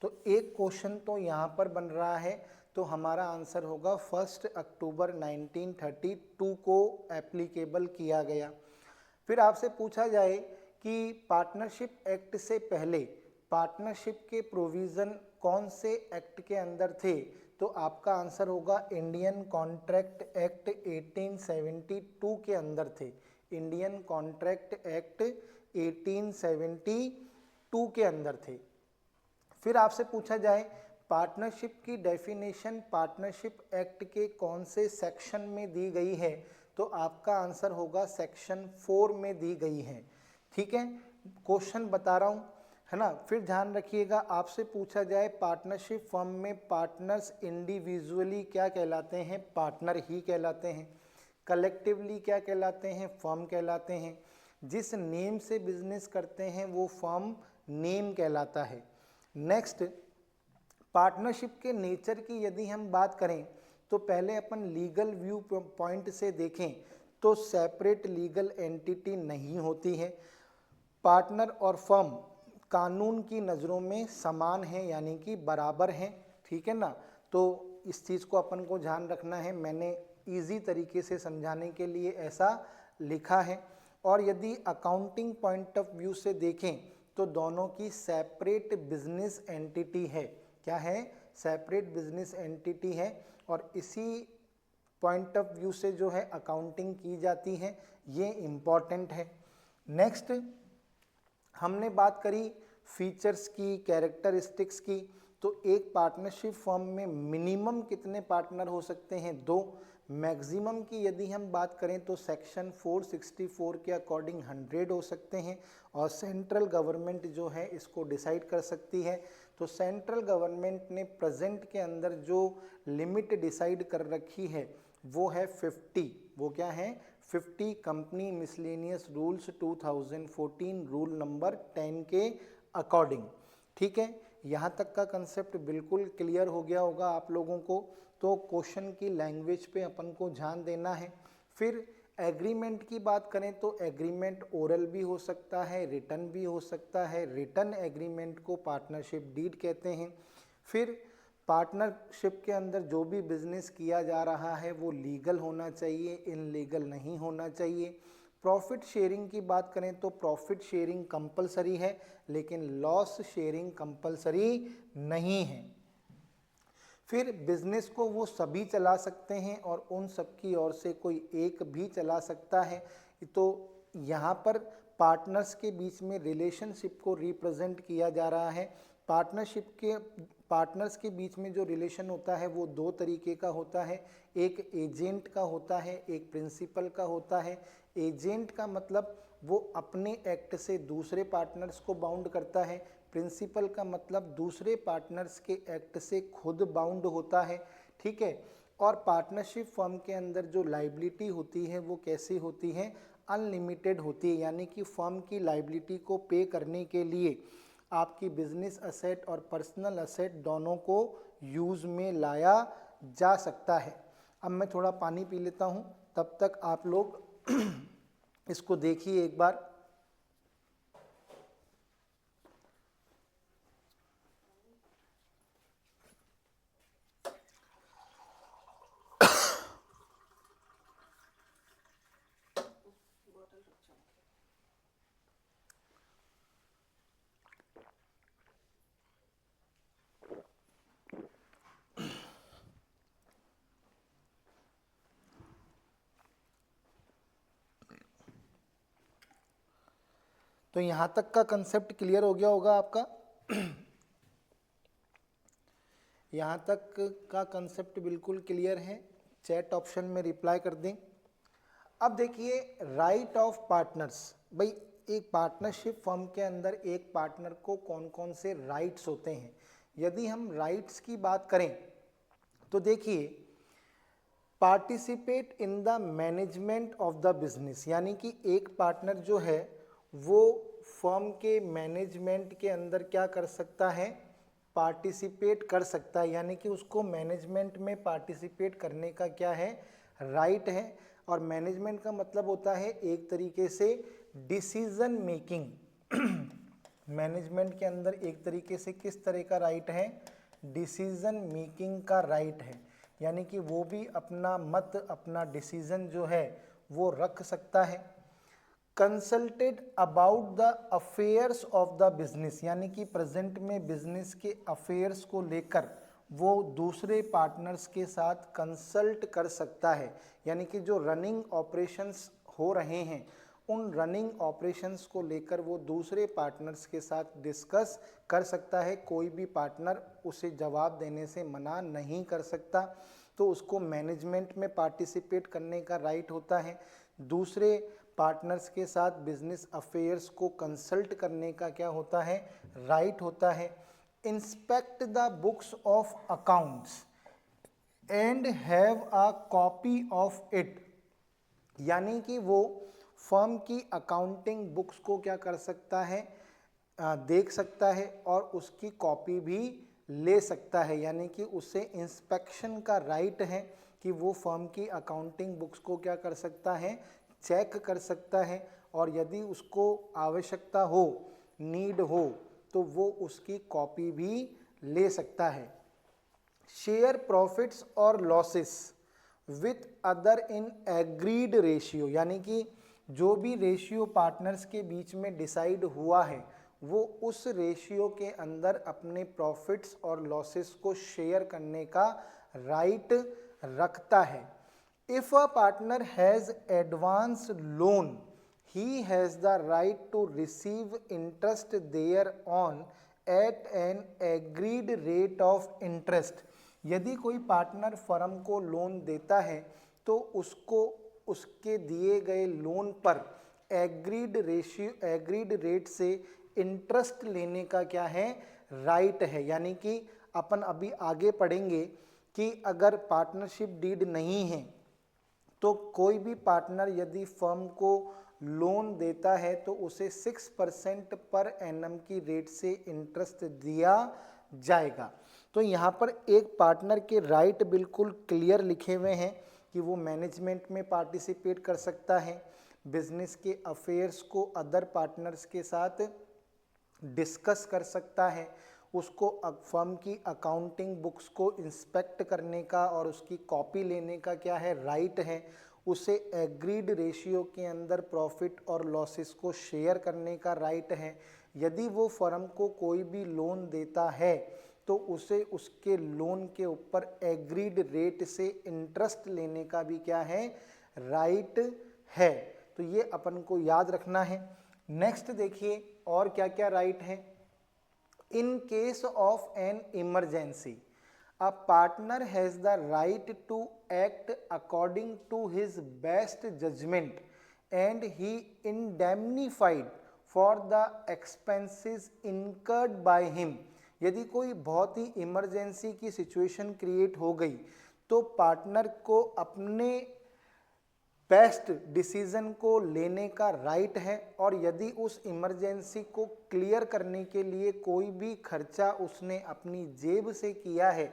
Speaker 1: तो एक क्वेश्चन तो यहाँ पर बन रहा है। तो हमारा आंसर होगा 1 अक्टूबर 1932 को एप्लीकेबल किया गया। फिर आपसे पूछा जाए कि पार्टनरशिप एक्ट से पहले पार्टनरशिप के प्रोविज़न कौन से एक्ट के अंदर थे, तो आपका आंसर होगा इंडियन कॉन्ट्रैक्ट एक्ट 1872 के अंदर थे। इंडियन कॉन्ट्रैक्ट एक्ट 1872 के अंदर थे। फिर आपसे पूछा जाए पार्टनरशिप की डेफिनेशन पार्टनरशिप एक्ट के कौन से सेक्शन में दी गई है, तो आपका आंसर होगा सेक्शन 4 में दी गई है। ठीक है, क्वेश्चन बता रहा हूँ, है ना। फिर ध्यान रखिएगा, आपसे पूछा जाए पार्टनरशिप फर्म में पार्टनर्स इंडिविजुअली क्या कहलाते हैं, पार्टनर ही कहलाते हैं। कलेक्टिवली क्या कहलाते हैं, फर्म कहलाते हैं। जिस नेम से बिजनेस करते हैं वो फर्म नेम कहलाता है। नेक्स्ट, पार्टनरशिप के नेचर की यदि हम बात करें तो पहले अपन लीगल व्यू पॉइंट से देखें तो सेपरेट लीगल एंटिटी नहीं होती है। पार्टनर और फर्म कानून की नज़रों में समान हैं, यानी कि बराबर हैं। ठीक है ना, तो इस चीज़ को अपन को ध्यान रखना है। मैंने इजी तरीके से समझाने के लिए ऐसा लिखा है। और यदि अकाउंटिंग पॉइंट ऑफ व्यू से देखें तो दोनों की सेपरेट बिजनेस एंटिटी है। क्या है, सेपरेट बिजनेस एंटिटी है। और इसी पॉइंट ऑफ व्यू से जो है अकाउंटिंग की जाती है, ये इम्पॉर्टेंट है। नेक्स्ट, हमने बात करी फीचर्स की, कैरेक्टरिस्टिक्स की। तो एक पार्टनरशिप फर्म में मिनिमम कितने पार्टनर हो सकते हैं, 2। मैक्सिमम की यदि हम बात करें तो सेक्शन 464 के अकॉर्डिंग 100 हो सकते हैं। और सेंट्रल गवर्नमेंट जो है इसको डिसाइड कर सकती है। तो सेंट्रल गवर्नमेंट ने प्रेजेंट के अंदर जो लिमिट डिसाइड कर रखी है वो है 50। वो क्या है, 50 company miscellaneous rules 2014 rule number 10 के अकॉर्डिंग। ठीक है, यहाँ तक का कंसेप्ट बिल्कुल क्लियर हो गया होगा आप लोगों को। तो क्वेश्चन की लैंग्वेज पे अपन को ध्यान देना है। फिर एग्रीमेंट की बात करें तो एग्रीमेंट ओरल भी हो सकता है, रिटन भी हो सकता है। रिटन एग्रीमेंट को पार्टनरशिप डीड कहते हैं। फिर पार्टनरशिप के अंदर जो भी बिजनेस किया जा रहा है वो लीगल होना चाहिए, इनलीगल नहीं होना चाहिए। प्रॉफिट शेयरिंग की बात करें तो प्रॉफिट शेयरिंग कंपलसरी है, लेकिन लॉस शेयरिंग कंपलसरी नहीं है। फिर बिजनेस को वो सभी चला सकते हैं और उन सब की ओर से कोई एक भी चला सकता है। तो यहाँ पर पार्टनर्स के बीच में रिलेशनशिप को रिप्रेजेंट किया जा रहा है। पार्टनर्स के बीच में जो रिलेशन होता है वो 2 तरीके का होता है। एक एजेंट का होता है, एक प्रिंसिपल का होता है। एजेंट का मतलब वो अपने एक्ट से दूसरे पार्टनर्स को बाउंड करता है। प्रिंसिपल का मतलब दूसरे पार्टनर्स के एक्ट से खुद बाउंड होता है। ठीक है, और पार्टनरशिप फर्म के अंदर जो लाइबिलिटी होती है वो कैसी होती है, अनलिमिटेड होती है। यानी कि फर्म की लाइबिलिटी को पे करने के लिए आपकी बिजनेस असेट और पर्सनल असेट दोनों को यूज़ में लाया जा सकता है। अब मैं थोड़ा पानी पी लेता हूँ, तब तक आप लोग इसको देखिए एक बार। तो यहाँ तक का कंसेप्ट क्लियर हो गया होगा आपका। यहाँ तक का कंसेप्ट बिल्कुल क्लियर है, चैट ऑप्शन में रिप्लाई कर दें। अब देखिए राइट ऑफ पार्टनर्स। भाई एक पार्टनरशिप फर्म के अंदर एक पार्टनर को कौन कौन से राइट्स होते हैं। यदि हम राइट्स की बात करें तो देखिए, participate in the management of the business, यानी कि एक पार्टनर जो है वो फर्म के मैनेजमेंट के अंदर क्या कर सकता है, पार्टिसिपेट कर सकता है। यानी कि उसको मैनेजमेंट में पार्टिसिपेट करने का क्या है, राइट है। और मैनेजमेंट का मतलब होता है एक तरीके से डिसीजन मेकिंग। मैनेजमेंट के अंदर एक तरीके से किस तरह का राइट है, डिसीजन मेकिंग का राइट है, यानी कि वो भी अपना मत, अपना डिसीजन जो है वो रख सकता है। Consulted about the affairs of the business, यानी कि प्रेजेंट में बिजनेस के अफेयर्स को लेकर वो दूसरे पार्टनर्स के साथ कंसल्ट कर सकता है, यानी कि जो रनिंग ऑपरेशंस हो रहे हैं उन रनिंग ऑपरेशंस को लेकर वो दूसरे पार्टनर्स के साथ डिस्कस कर सकता है। कोई भी पार्टनर उसे जवाब देने से मना नहीं कर सकता, तो उसको मैनेजमेंट में पार्टिसिपेट करने का राइट होता है। दूसरे पार्टनर्स के साथ बिजनेस अफेयर्स को कंसल्ट करने का क्या होता है, राइट होता है। Inspect the books of accounts and have a copy of it, यानी कि वो फर्म की अकाउंटिंग बुक्स को क्या कर सकता है, देख सकता है और उसकी कॉपी भी ले सकता है, यानी कि उसे इंस्पेक्शन का राइट है कि वो फर्म की अकाउंटिंग बुक्स को क्या कर सकता है, चेक कर सकता है, और यदि उसको आवश्यकता हो, नीड हो, तो वो उसकी कॉपी भी ले सकता है। शेयर प्रॉफिट्स और losses with other in agreed ratio, यानी कि जो भी रेशियो पार्टनर्स के बीच में डिसाइड हुआ है वो उस रेशियो के अंदर अपने प्रॉफिट्स और लॉसेस को शेयर करने का राइट रखता है। If a partner has advance loan he has the right to receive interest thereon at an agreed rate of interest, यदि कोई पार्टनर फर्म को लोन देता है तो उसको उसके दिए गए लोन पर एग्रीड रेट से इंटरेस्ट लेने का क्या है, राइट है। यानी कि अपन अभी आगे पढ़ेंगे कि अगर पार्टनरशिप डीड नहीं है तो कोई भी पार्टनर यदि फर्म को लोन देता है तो उसे 6% पर एनम की रेट से इंटरेस्ट दिया जाएगा। तो यहाँ पर एक पार्टनर के राइट बिल्कुल क्लियर लिखे हुए हैं कि वो मैनेजमेंट में पार्टिसिपेट कर सकता है, बिजनेस के अफेयर्स को अदर पार्टनर्स के साथ डिस्कस कर सकता है, उसको फर्म की अकाउंटिंग बुक्स को इंस्पेक्ट करने का और उसकी कॉपी लेने का क्या है, राइट है, उसे एग्रीड रेशियो के अंदर प्रॉफिट और लॉसेस को शेयर करने का राइट है। यदि वो फर्म को कोई भी लोन देता है तो उसे उसके लोन के ऊपर एग्रीड रेट से इंटरेस्ट लेने का भी क्या है, राइट है। तो ये अपन को याद रखना है। नेक्स्ट देखिए और क्या क्या राइट है। In case of an emergency a partner has the right to act according to his best judgment and he indemnified for the expenses incurred by him, यदि कोई बहुत ही इमरजेंसी की सिचुएशन क्रिएट हो गई तो पार्टनर को अपने बेस्ट डिसीजन को लेने का राइट है, और यदि उस इमरजेंसी को क्लियर करने के लिए कोई भी खर्चा उसने अपनी जेब से किया है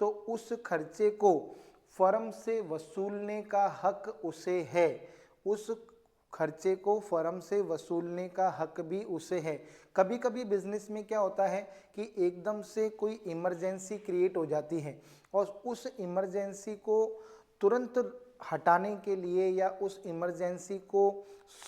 Speaker 1: तो उस खर्चे को फर्म से वसूलने का हक उसे है, उस खर्चे को फर्म से वसूलने का हक भी उसे है। कभी कभी बिजनेस में क्या होता है कि एकदम से कोई इमरजेंसी क्रिएट हो जाती है और उस इमरजेंसी को तुरंत हटाने के लिए या उस इमरजेंसी को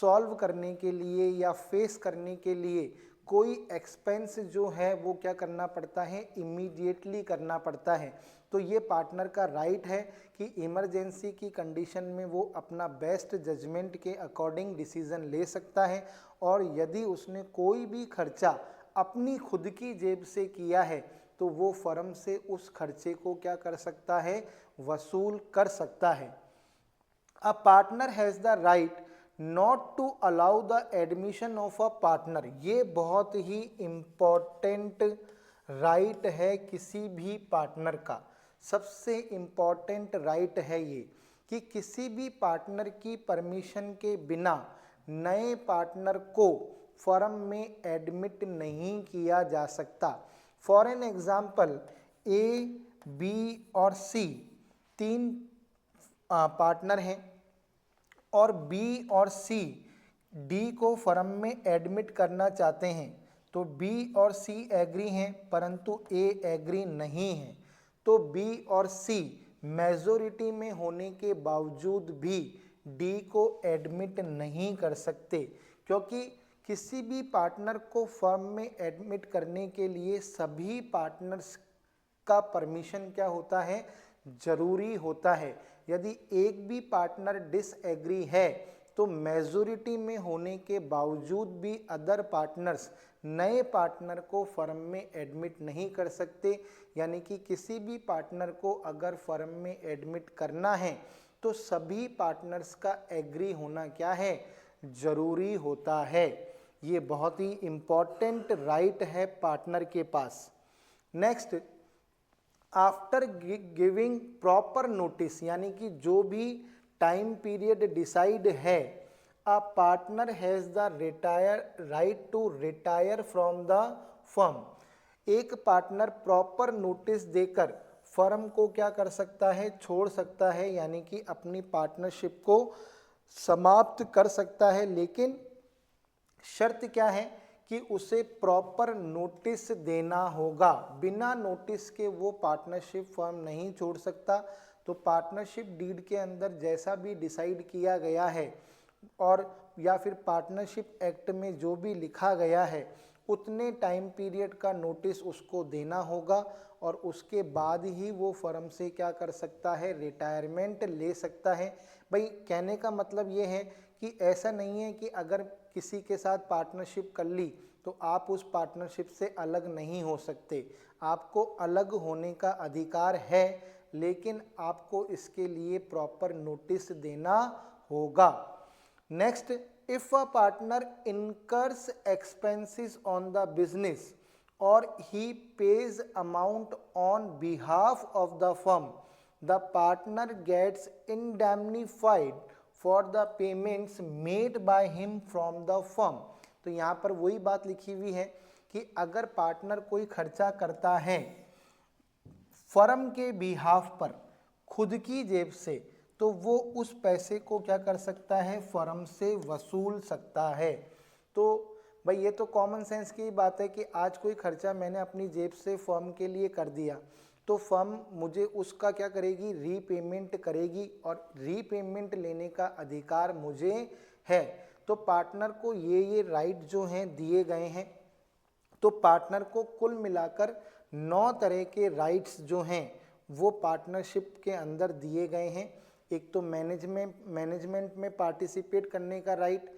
Speaker 1: सॉल्व करने के लिए या फेस करने के लिए कोई एक्सपेंस जो है वो क्या करना पड़ता है, इमीडिएटली करना पड़ता है। तो ये पार्टनर का राइट है कि इमरजेंसी की कंडीशन में वो अपना बेस्ट जजमेंट के अकॉर्डिंग डिसीजन ले सकता है, और यदि उसने कोई भी खर्चा अपनी खुद की जेब से किया है तो वो फर्म से उस खर्चे को क्या कर सकता है, वसूल कर सकता है। A partner has the right not to allow the admission of a partner, ये बहुत ही इम्पोर्टेंट राइट है किसी भी पार्टनर का, सबसे इम्पोर्टेंट राइट है ये कि किसी भी पार्टनर की परमिशन के बिना नए पार्टनर को फर्म में एडमिट नहीं किया जा सकता। For an example A, B और सी तीन पार्टनर हैं और बी और सी डी को फर्म में एडमिट करना चाहते हैं, तो बी और सी एग्री हैं परंतु ए एग्री नहीं है। तो बी और सी मेजोरिटी में होने के बावजूद भी डी को एडमिट नहीं कर सकते, क्योंकि किसी भी पार्टनर को फर्म में एडमिट करने के लिए सभी पार्टनर्स का परमिशन क्या होता है, जरूरी होता है। यदि एक भी पार्टनर डिसएग्री है तो मेजोरिटी में होने के बावजूद भी अदर पार्टनर्स नए पार्टनर को फर्म में एडमिट नहीं कर सकते। यानी कि किसी भी पार्टनर को अगर फर्म में एडमिट करना है तो सभी पार्टनर्स का एग्री होना क्या है, जरूरी होता है। ये बहुत ही इंपॉर्टेंट राइट है पार्टनर के पास। Next, after giving proper notice, यानी कि जो भी टाइम पीरियड डिसाइड है, a partner has the retire right to retire from the firm. एक पार्टनर प्रॉपर नोटिस देकर फर्म को क्या कर सकता है, छोड़ सकता है, यानी कि अपनी पार्टनरशिप को समाप्त कर सकता है। लेकिन शर्त क्या है कि उसे प्रॉपर नोटिस देना होगा। बिना नोटिस के वो पार्टनरशिप फर्म नहीं छोड़ सकता। तो पार्टनरशिप डीड के अंदर जैसा भी डिसाइड किया गया है और या फिर पार्टनरशिप एक्ट में जो भी लिखा गया है उतने टाइम पीरियड का नोटिस उसको देना होगा और उसके बाद ही वो फर्म से क्या कर सकता है, रिटायरमेंट ले सकता है। भाई कहने का मतलब ये है कि ऐसा नहीं है कि अगर किसी के साथ पार्टनरशिप कर ली तो आप उस पार्टनरशिप से अलग नहीं हो सकते। आपको अलग होने का अधिकार है, लेकिन आपको इसके लिए प्रॉपर नोटिस देना होगा। Next, if a partner incurs expenses on the business और he pays amount on behalf of the firm, the partner gets indemnified for the payments made by him from the firm. तो यहाँ पर वही बात लिखी हुई है कि अगर पार्टनर कोई खर्चा करता है फर्म के बिहाफ पर खुद की जेब से, तो वो उस पैसे को क्या कर सकता है, फर्म से वसूल सकता है। तो भाई ये तो कॉमन सेंस की बात है कि आज कोई खर्चा मैंने अपनी जेब से फर्म के लिए कर दिया तो फर्म मुझे उसका क्या करेगी, रीपेमेंट करेगी और रीपेमेंट लेने का अधिकार मुझे है। तो पार्टनर को ये राइट जो हैं दिए गए हैं। तो पार्टनर को कुल मिलाकर 9 तरह के राइट्स जो हैं वो पार्टनरशिप के अंदर दिए गए हैं। एक तो मैनेजमेंट में पार्टिसिपेट करने का राइट,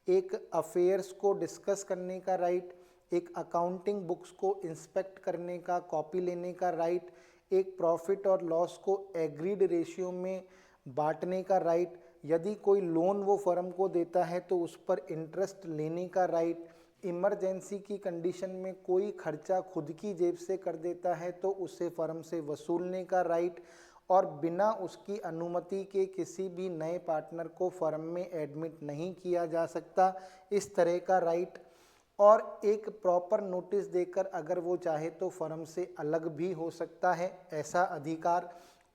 Speaker 1: एक अफेयर्स को डिस्कस करने का राइट, एक अकाउंटिंग बुक्स को इंस्पेक्ट करने का, कॉपी लेने का राइट, एक प्रॉफिट और लॉस को एग्रीड रेशियो में बांटने का राइट, यदि कोई लोन वो फर्म को देता है तो उस पर इंटरेस्ट लेने का राइट, इमरजेंसी की कंडीशन में कोई खर्चा खुद की जेब से कर देता है तो उसे फर्म से वसूलने का राइट, और बिना उसकी अनुमति के किसी भी नए पार्टनर को फर्म में एडमिट नहीं किया जा सकता, इस तरह का राइट। और एक प्रॉपर नोटिस देकर अगर वो चाहे तो फर्म से अलग भी हो सकता है, ऐसा अधिकार।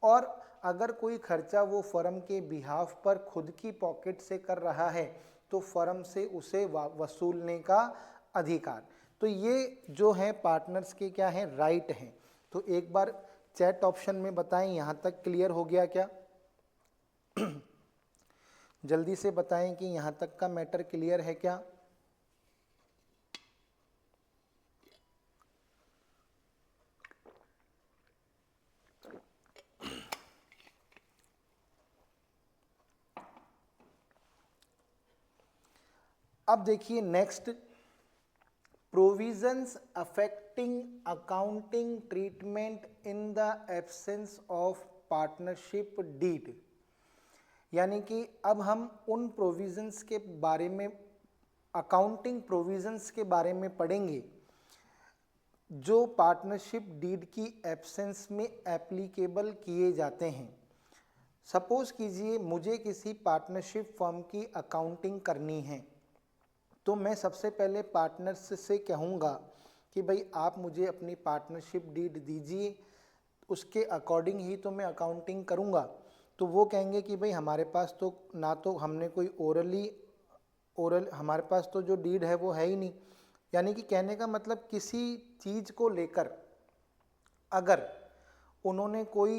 Speaker 1: और अगर कोई खर्चा वो फर्म के बिहाफ पर खुद की पॉकेट से कर रहा है तो फर्म से उसे वसूलने का अधिकार। तो ये जो है पार्टनर्स के क्या हैं, राइट हैं। तो एक बार चैट ऑप्शन में बताएं यहाँ तक क्लियर हो गया क्या? जल्दी से बताएं कि यहाँ तक का मैटर क्लियर है क्या? अब देखिए next, provisions affecting accounting treatment in the absence of partnership deed. यानी कि अब हम उन प्रोविजंस के बारे में, अकाउंटिंग प्रोविजंस के बारे में पढ़ेंगे जो पार्टनरशिप डीड की एब्सेंस में एप्लीकेबल किए जाते हैं। सपोज कीजिए मुझे किसी पार्टनरशिप फर्म की अकाउंटिंग करनी है, तो मैं सबसे पहले पार्टनर्स से कहूँगा कि भाई आप मुझे अपनी पार्टनरशिप डीड दीजिए, उसके अकॉर्डिंग ही तो मैं अकाउंटिंग करूँगा। तो वो कहेंगे कि भाई हमारे पास तो ना तो हमने कोई ओरल हमारे पास तो जो डीड है वो है ही नहीं, यानी कि कहने का मतलब किसी चीज को लेकर अगर उन्होंने कोई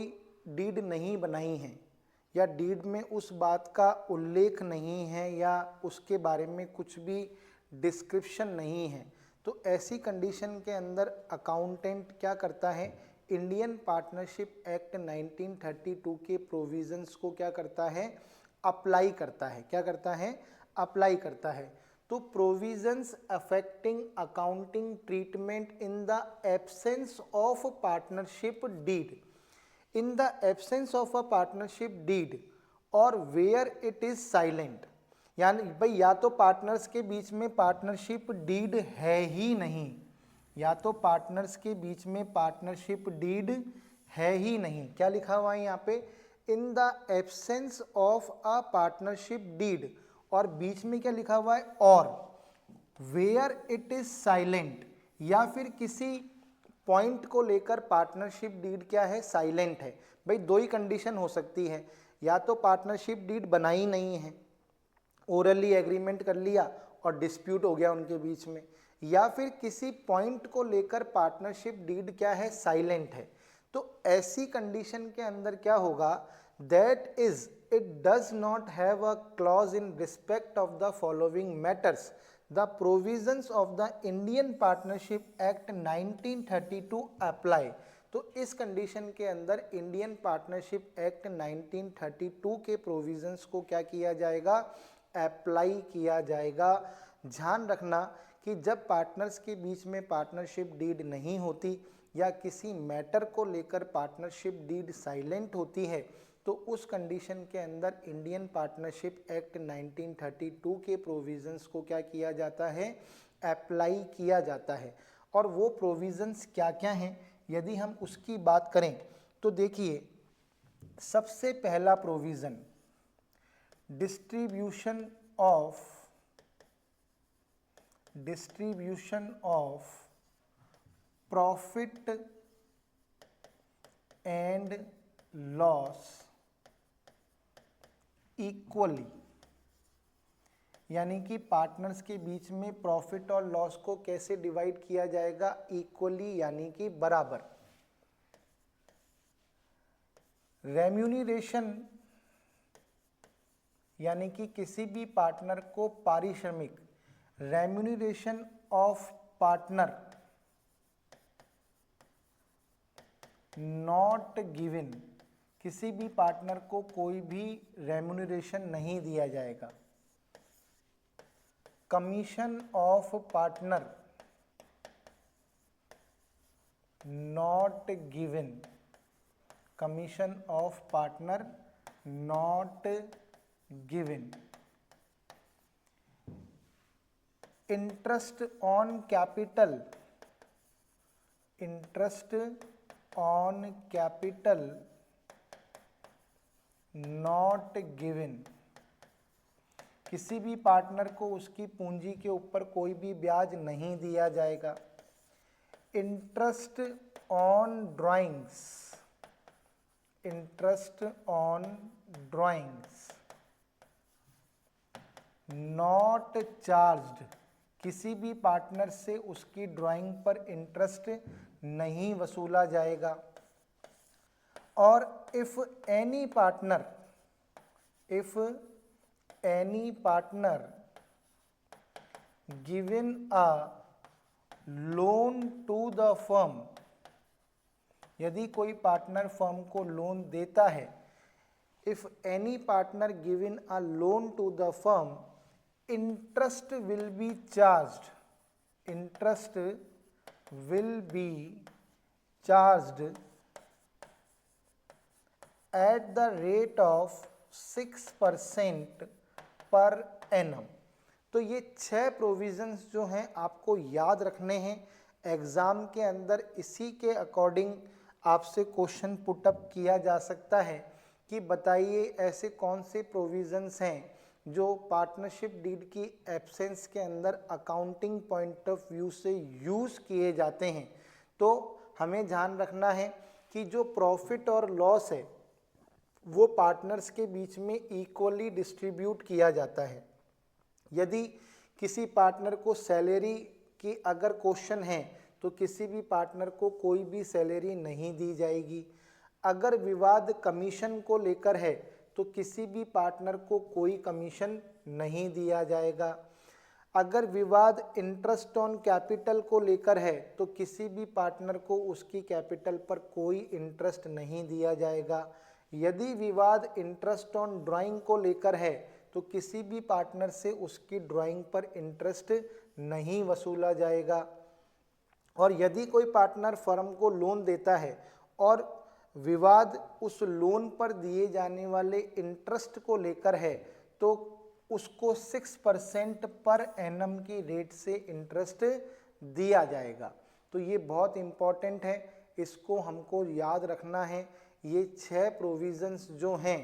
Speaker 1: डीड नहीं बनाई है या डीड में उस बात का उल्लेख नहीं है या उसके बारे में कुछ भी डिस्क्रिप्शन नहीं है, तो ऐसी कंडीशन के अंदर अकाउंटेंट क्या करता है, इंडियन पार्टनरशिप एक्ट 1932 के प्रोविजंस को क्या करता है, अप्लाई करता है। क्या करता है, अप्लाई करता है। तो provisions affecting accounting treatment in the absence of partnership deed, in the absence of a partnership deed और where it is silent, यानी भाई या तो पार्टनर्स के बीच में पार्टनरशिप डीड है ही नहीं, या तो पार्टनर्स के बीच में पार्टनरशिप डीड है ही नहीं। क्या लिखा हुआ है यहाँ पे, in the absence of a partnership deed, और बीच में क्या लिखा हुआ है, और वेयर इट इज साइलेंट, या फिर किसी पॉइंट को लेकर पार्टनरशिप डीड क्या है, साइलेंट है। भाई दो ही कंडीशन हो सकती है, या तो पार्टनरशिप डीड बनाई नहीं है, ओरली एग्रीमेंट कर लिया और डिस्प्यूट हो गया उनके बीच में, या फिर किसी पॉइंट को लेकर पार्टनरशिप डीड क्या है, साइलेंट है। तो ऐसी कंडीशन के अंदर क्या होगा, that is it does not have a clause in respect of the following matters, the provisions of the Indian partnership act 1932 apply. तो इस कंडीशन के अंदर इंडियन पार्टनरशिप एक्ट 1932 के प्रोविजंस को क्या किया जाएगा, अप्लाई किया जाएगा। ध्यान रखना कि जब पार्टनर्स के बीच में पार्टनरशिप डीड नहीं होती या किसी मैटर को लेकर पार्टनरशिप डीड साइलेंट होती है, तो उस कंडीशन के अंदर इंडियन पार्टनरशिप एक्ट 1932 के प्रोविजंस को क्या किया जाता है, अप्लाई किया जाता है। और वो प्रोविजंस क्या क्या हैं, यदि हम उसकी बात करें तो देखिए, सबसे पहला provision distribution of profit and loss equally, यानी कि पार्टनर्स के बीच में प्रॉफिट और लॉस को कैसे डिवाइड किया जाएगा, इक्वली यानी कि बराबर। रेम्यूनरेशन यानी कि किसी भी पार्टनर को पारिश्रमिक, remuneration of partner not given, किसी भी पार्टनर को कोई भी रेम्यूनरेशन नहीं दिया जाएगा। Commission of partner not given, commission of partner not given. Interest on capital, interest on capital not given, किसी भी पार्टनर को उसकी पूंजी के ऊपर कोई भी ब्याज नहीं दिया जाएगा। Interest on drawings, interest on drawings not charged, किसी भी पार्टनर से उसकी ड्राइंग पर इंटरेस्ट नहीं वसूला जाएगा। और if any partner given a loan to the firm, यदि कोई पार्टनर फर्म को लोन देता है, if any partner given a loan to the firm, interest will be charged, interest will be charged at the rate of 6% per annum। तो ये 6 provisions जो हैं आपको याद रखने हैं, एग्ज़ाम के अंदर इसी के अकॉर्डिंग आपसे क्वेश्चन पुटअप किया जा सकता है कि बताइए ऐसे कौन से प्रोविजंस हैं जो पार्टनरशिप डीड की एब्सेंस के अंदर अकाउंटिंग पॉइंट ऑफ व्यू से यूज़ किए जाते हैं। तो हमें ध्यान रखना है कि जो प्रॉफिट और लॉस है वो पार्टनर्स के बीच में इक्वली डिस्ट्रीब्यूट किया जाता है। यदि किसी पार्टनर को सैलरी कि अगर क्वेश्चन है तो किसी भी पार्टनर को कोई भी सैलरी नहीं दी जाएगी। अगर विवाद कमीशन को लेकर है तो किसी भी पार्टनर को कोई कमीशन नहीं दिया जाएगा। अगर विवाद इंटरेस्ट ऑन कैपिटल को लेकर है तो किसी भी पार्टनर को उसकी कैपिटल पर कोई इंटरेस्ट नहीं दिया जाएगा। यदि विवाद इंटरेस्ट ऑन ड्राइंग को लेकर है तो किसी भी पार्टनर से उसकी ड्राइंग पर इंटरेस्ट नहीं वसूला जाएगा। और यदि कोई पार्टनर फर्म को लोन देता है और विवाद उस लोन पर दिए जाने वाले इंटरेस्ट को लेकर है तो उसको 6% पर एनम की रेट से इंटरेस्ट दिया जाएगा। तो ये बहुत इम्पॉर्टेंट है, इसको हमको याद रखना है। ये 6 प्रोविजंस जो हैं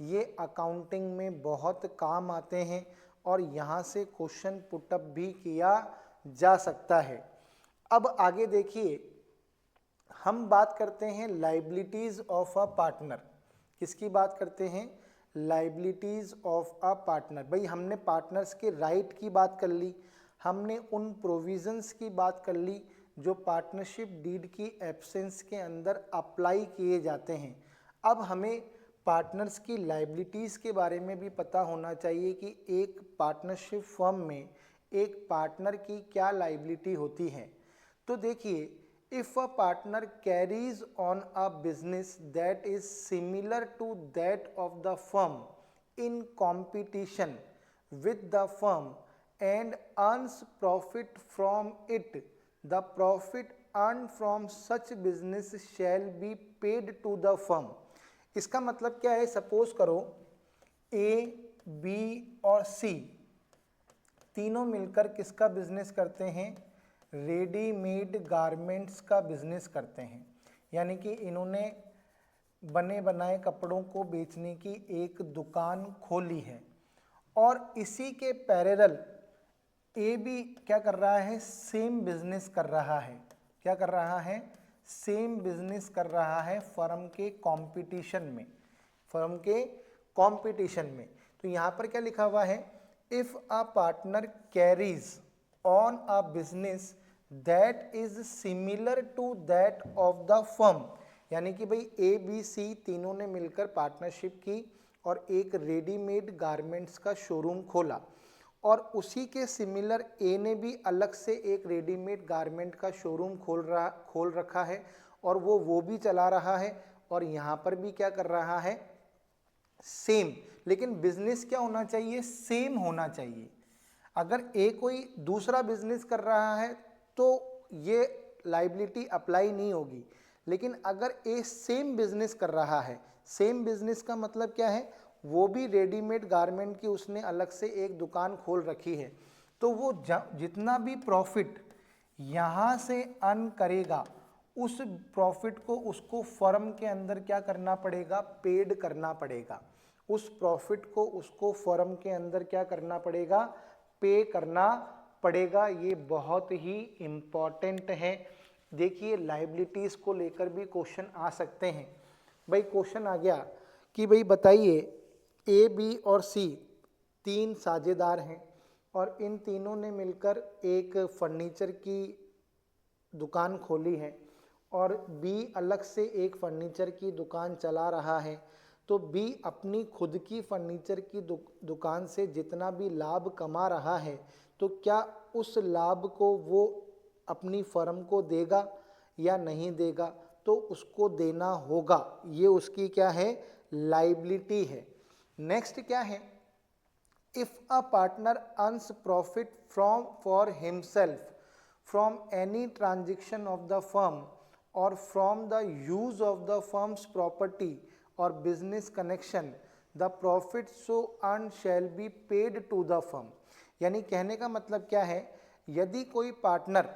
Speaker 1: ये अकाउंटिंग में बहुत काम आते हैं और यहाँ से क्वेश्चन पुटअप भी किया जा सकता है। अब आगे देखिए, हम बात करते हैं लाइबिलिटीज ऑफ अ पार्टनर। किसकी बात करते हैं? Liabilities of a partner. भाई हमने पार्टनर्स के राइट की बात कर ली, हमने उन प्रोविजंस की बात कर ली जो पार्टनरशिप डीड की एब्सेंस के अंदर अप्लाई किए जाते हैं। अब हमें पार्टनर्स की लाइबिलिटीज़ के बारे में भी पता होना चाहिए कि एक पार्टनरशिप फर्म में एक पार्टनर की क्या लाइबिलिटी होती है। तो देखिए, if a partner carries on a business that is similar to that of the firm in competition with the firm and earns profit from it, the profit earn from such business shall be paid to the firm. इसका मतलब क्या है? Suppose करो ए, B और सी तीनों मिलकर किसका business करते हैं? रेडीमेड गारमेंट्स का बिजनेस करते हैं। यानी कि इन्होंने बने बनाए कपड़ों को बेचने की एक दुकान खोली है और इसी के पैरेलल ए भी क्या कर रहा है? सेम बिजनेस कर रहा है। क्या कर रहा है? सेम बिजनेस कर रहा है फर्म के कंपटीशन में, फर्म के कंपटीशन में। तो यहाँ पर क्या लिखा हुआ है? If a partner carries on a business that is similar to that of the firm. यानी कि भाई ए, बी, सी तीनों ने मिलकर पार्टनरशिप की और एक रेडीमेड गारमेंट्स का शोरूम खोला और उसी के सिमिलर ए ने भी अलग से एक रेडीमेड गारमेंट का शोरूम खोल रखा है और वो भी चला रहा है और यहाँ पर भी क्या कर रहा है? सेम। लेकिन बिजनेस क्या होना चाहिए? सेम होना चाहिए। अगर ए कोई दूसरा बिजनेस कर रहा है तो ये लाइबिलिटी अप्लाई नहीं होगी, लेकिन अगर ए सेम बिजनेस कर रहा है, सेम बिजनेस का मतलब क्या है? वो भी रेडीमेड गारमेंट की उसने अलग से एक दुकान खोल रखी है, तो वो जितना भी प्रॉफिट यहाँ से अर्न करेगा उस प्रॉफिट को उसको फर्म के अंदर क्या करना पड़ेगा? पेड करना पड़ेगा। उस प्रॉफिट को उसको फर्म के अंदर क्या करना पड़ेगा? पे करना पड़ेगा। ये बहुत ही इम्पॉर्टेंट है। देखिए, लाइबिलिटीज़ को लेकर भी क्वेश्चन आ सकते हैं। भाई क्वेश्चन आ गया कि भाई बताइए, ए, बी और सी तीन साझेदार हैं और इन तीनों ने मिलकर एक फर्नीचर की दुकान खोली है और बी अलग से एक फर्नीचर की दुकान चला रहा है। तो बी अपनी खुद की फर्नीचर की दुकान से जितना भी लाभ कमा रहा है तो क्या उस लाभ को वो अपनी फर्म को देगा या नहीं देगा? तो उसको देना होगा। ये उसकी क्या है? लाइबिलिटी है। नेक्स्ट क्या है? If a partner earns profit from for himself from any transaction of the firm और from the use of the firm's property और business connection, the profit so earn shall be paid to the firm. यानी कहने का मतलब क्या है? यदि कोई पार्टनर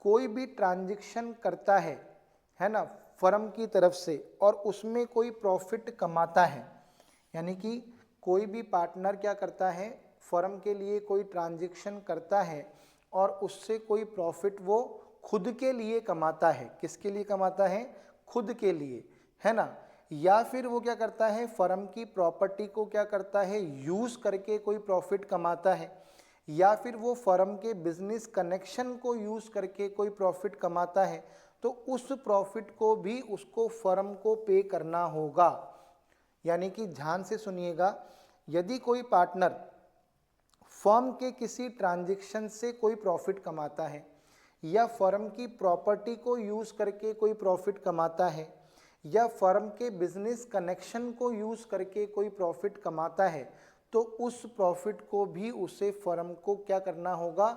Speaker 1: कोई भी ट्रांजैक्शन करता है ना, फर्म की तरफ से और उसमें कोई प्रॉफिट कमाता है, यानी कि कोई भी पार्टनर क्या करता है? फर्म के लिए कोई ट्रांजैक्शन करता है और उससे कोई प्रॉफिट वो खुद के लिए कमाता है। किसके लिए कमाता है? खुद के लिए, है ना। या फिर वो क्या करता है? फर्म की प्रॉपर्टी को क्या करता है? यूज करके कोई प्रॉफिट कमाता है। या फिर वो फर्म के बिजनेस कनेक्शन को यूज़ करके कोई प्रॉफिट कमाता है तो उस प्रॉफिट को भी उसको फर्म को पे करना होगा। यानी कि ध्यान से सुनिएगा, यदि कोई पार्टनर फर्म के किसी ट्रांजैक्शन से कोई प्रॉफिट कमाता है या फर्म की प्रॉपर्टी को यूज़ करके कोई प्रॉफिट कमाता है या फर्म के बिजनेस कनेक्शन को यूज़ करके कोई प्रॉफिट कमाता है तो उस प्रॉफिट को भी उसे फर्म को क्या करना होगा,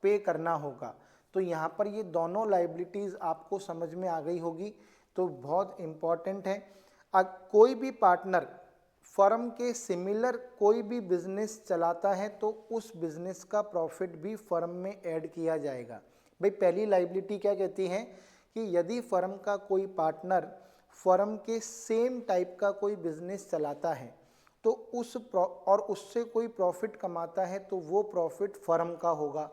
Speaker 1: पे करना होगा। तो यहाँ पर ये दोनों लाइबिलिटीज़ आपको समझ में आ गई होगी, तो बहुत इम्पॉर्टेंट है। कोई भी पार्टनर फर्म के सिमिलर कोई भी बिजनेस चलाता है तो उस बिजनेस का प्रॉफिट भी फर्म में ऐड किया जाएगा। भाई पहली लाइबिलिटी क्या कहती है कि यदि फर्म का कोई पार्टनर फर्म के सेम टाइप का कोई बिजनेस चलाता है तो और उससे कोई प्रॉफिट कमाता है तो वो प्रॉफिट फर्म का होगा।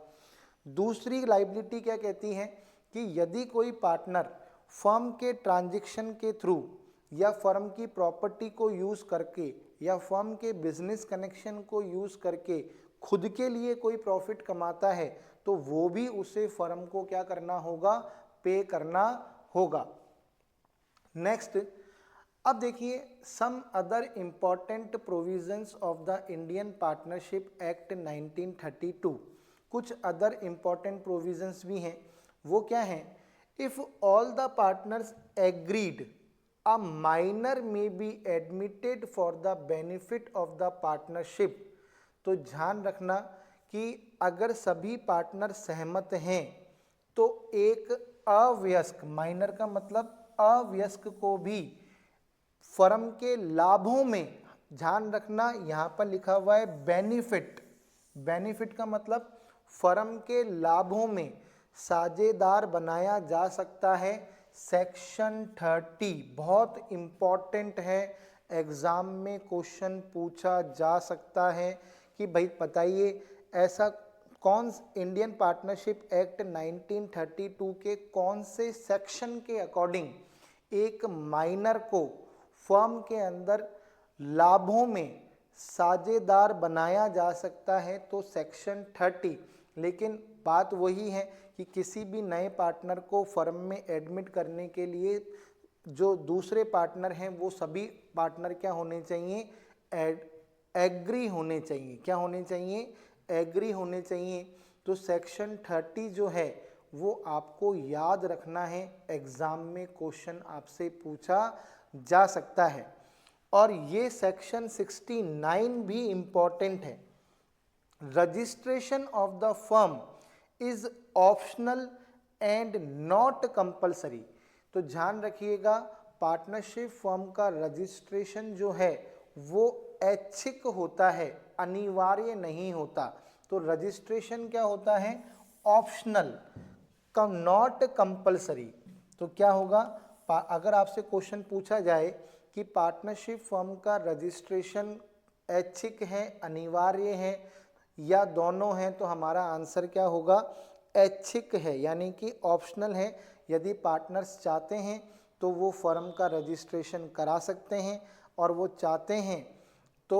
Speaker 1: दूसरी लाइबिलिटी क्या कहती है कि यदि कोई पार्टनर फर्म के ट्रांजैक्शन के थ्रू या फर्म की प्रॉपर्टी को यूज़ करके या फर्म के बिजनेस कनेक्शन को यूज़ करके खुद के लिए कोई प्रॉफिट कमाता है तो वो भी उसे फर्म को क्या करना होगा, पे करना होगा। नेक्स्ट, अब देखिए some other important provisions of the Indian partnership act 1932। कुछ अदर इंपॉर्टेंट प्रोविजंस भी हैं, वो क्या हैं? If all the partners agreed a minor may be admitted for the benefit of the partnership। तो ध्यान रखना कि अगर सभी पार्टनर सहमत हैं तो एक अवयस्क, माइनर का मतलब अवयस्क को भी फर्म के लाभों में, ध्यान रखना यहाँ पर लिखा हुआ है बेनिफिट, बेनिफिट का मतलब फर्म के लाभों में साझेदार बनाया जा सकता है। सेक्शन 30 बहुत इम्पॉर्टेंट है, एग्जाम में क्वेश्चन पूछा जा सकता है कि भाई बताइए ऐसा कौन इंडियन पार्टनरशिप एक्ट 1932 के कौन से सेक्शन के अकॉर्डिंग एक माइनर को फर्म के अंदर लाभों में साझेदार बनाया जा सकता है, तो सेक्शन 30। लेकिन बात वही है कि किसी भी नए पार्टनर को फर्म में एडमिट करने के लिए जो दूसरे पार्टनर हैं वो सभी पार्टनर क्या होने चाहिए, एग्री होने चाहिए। क्या होने चाहिए? एग्री होने चाहिए। तो सेक्शन 30 जो है वो आपको याद रखना है, एग्जाम में क्वेश्चन आपसे पूछा जा सकता है। और ये सेक्शन 69 भी इम्पॉर्टेंट है। Registration of the firm is optional and not compulsory. तो ध्यान रखिएगा, पार्टनरशिप फर्म का रजिस्ट्रेशन जो है वो ऐच्छिक होता है, अनिवार्य नहीं होता। तो रजिस्ट्रेशन क्या होता है? Optional, not compulsory. तो क्या होगा, अगर आपसे क्वेश्चन पूछा जाए कि पार्टनरशिप फर्म का रजिस्ट्रेशन ऐच्छिक है, अनिवार्य है या दोनों हैं, तो हमारा आंसर क्या होगा? ऐच्छिक है, यानी कि ऑप्शनल है। यदि पार्टनर्स चाहते हैं तो वो फर्म का रजिस्ट्रेशन करा सकते हैं और वो चाहते हैं तो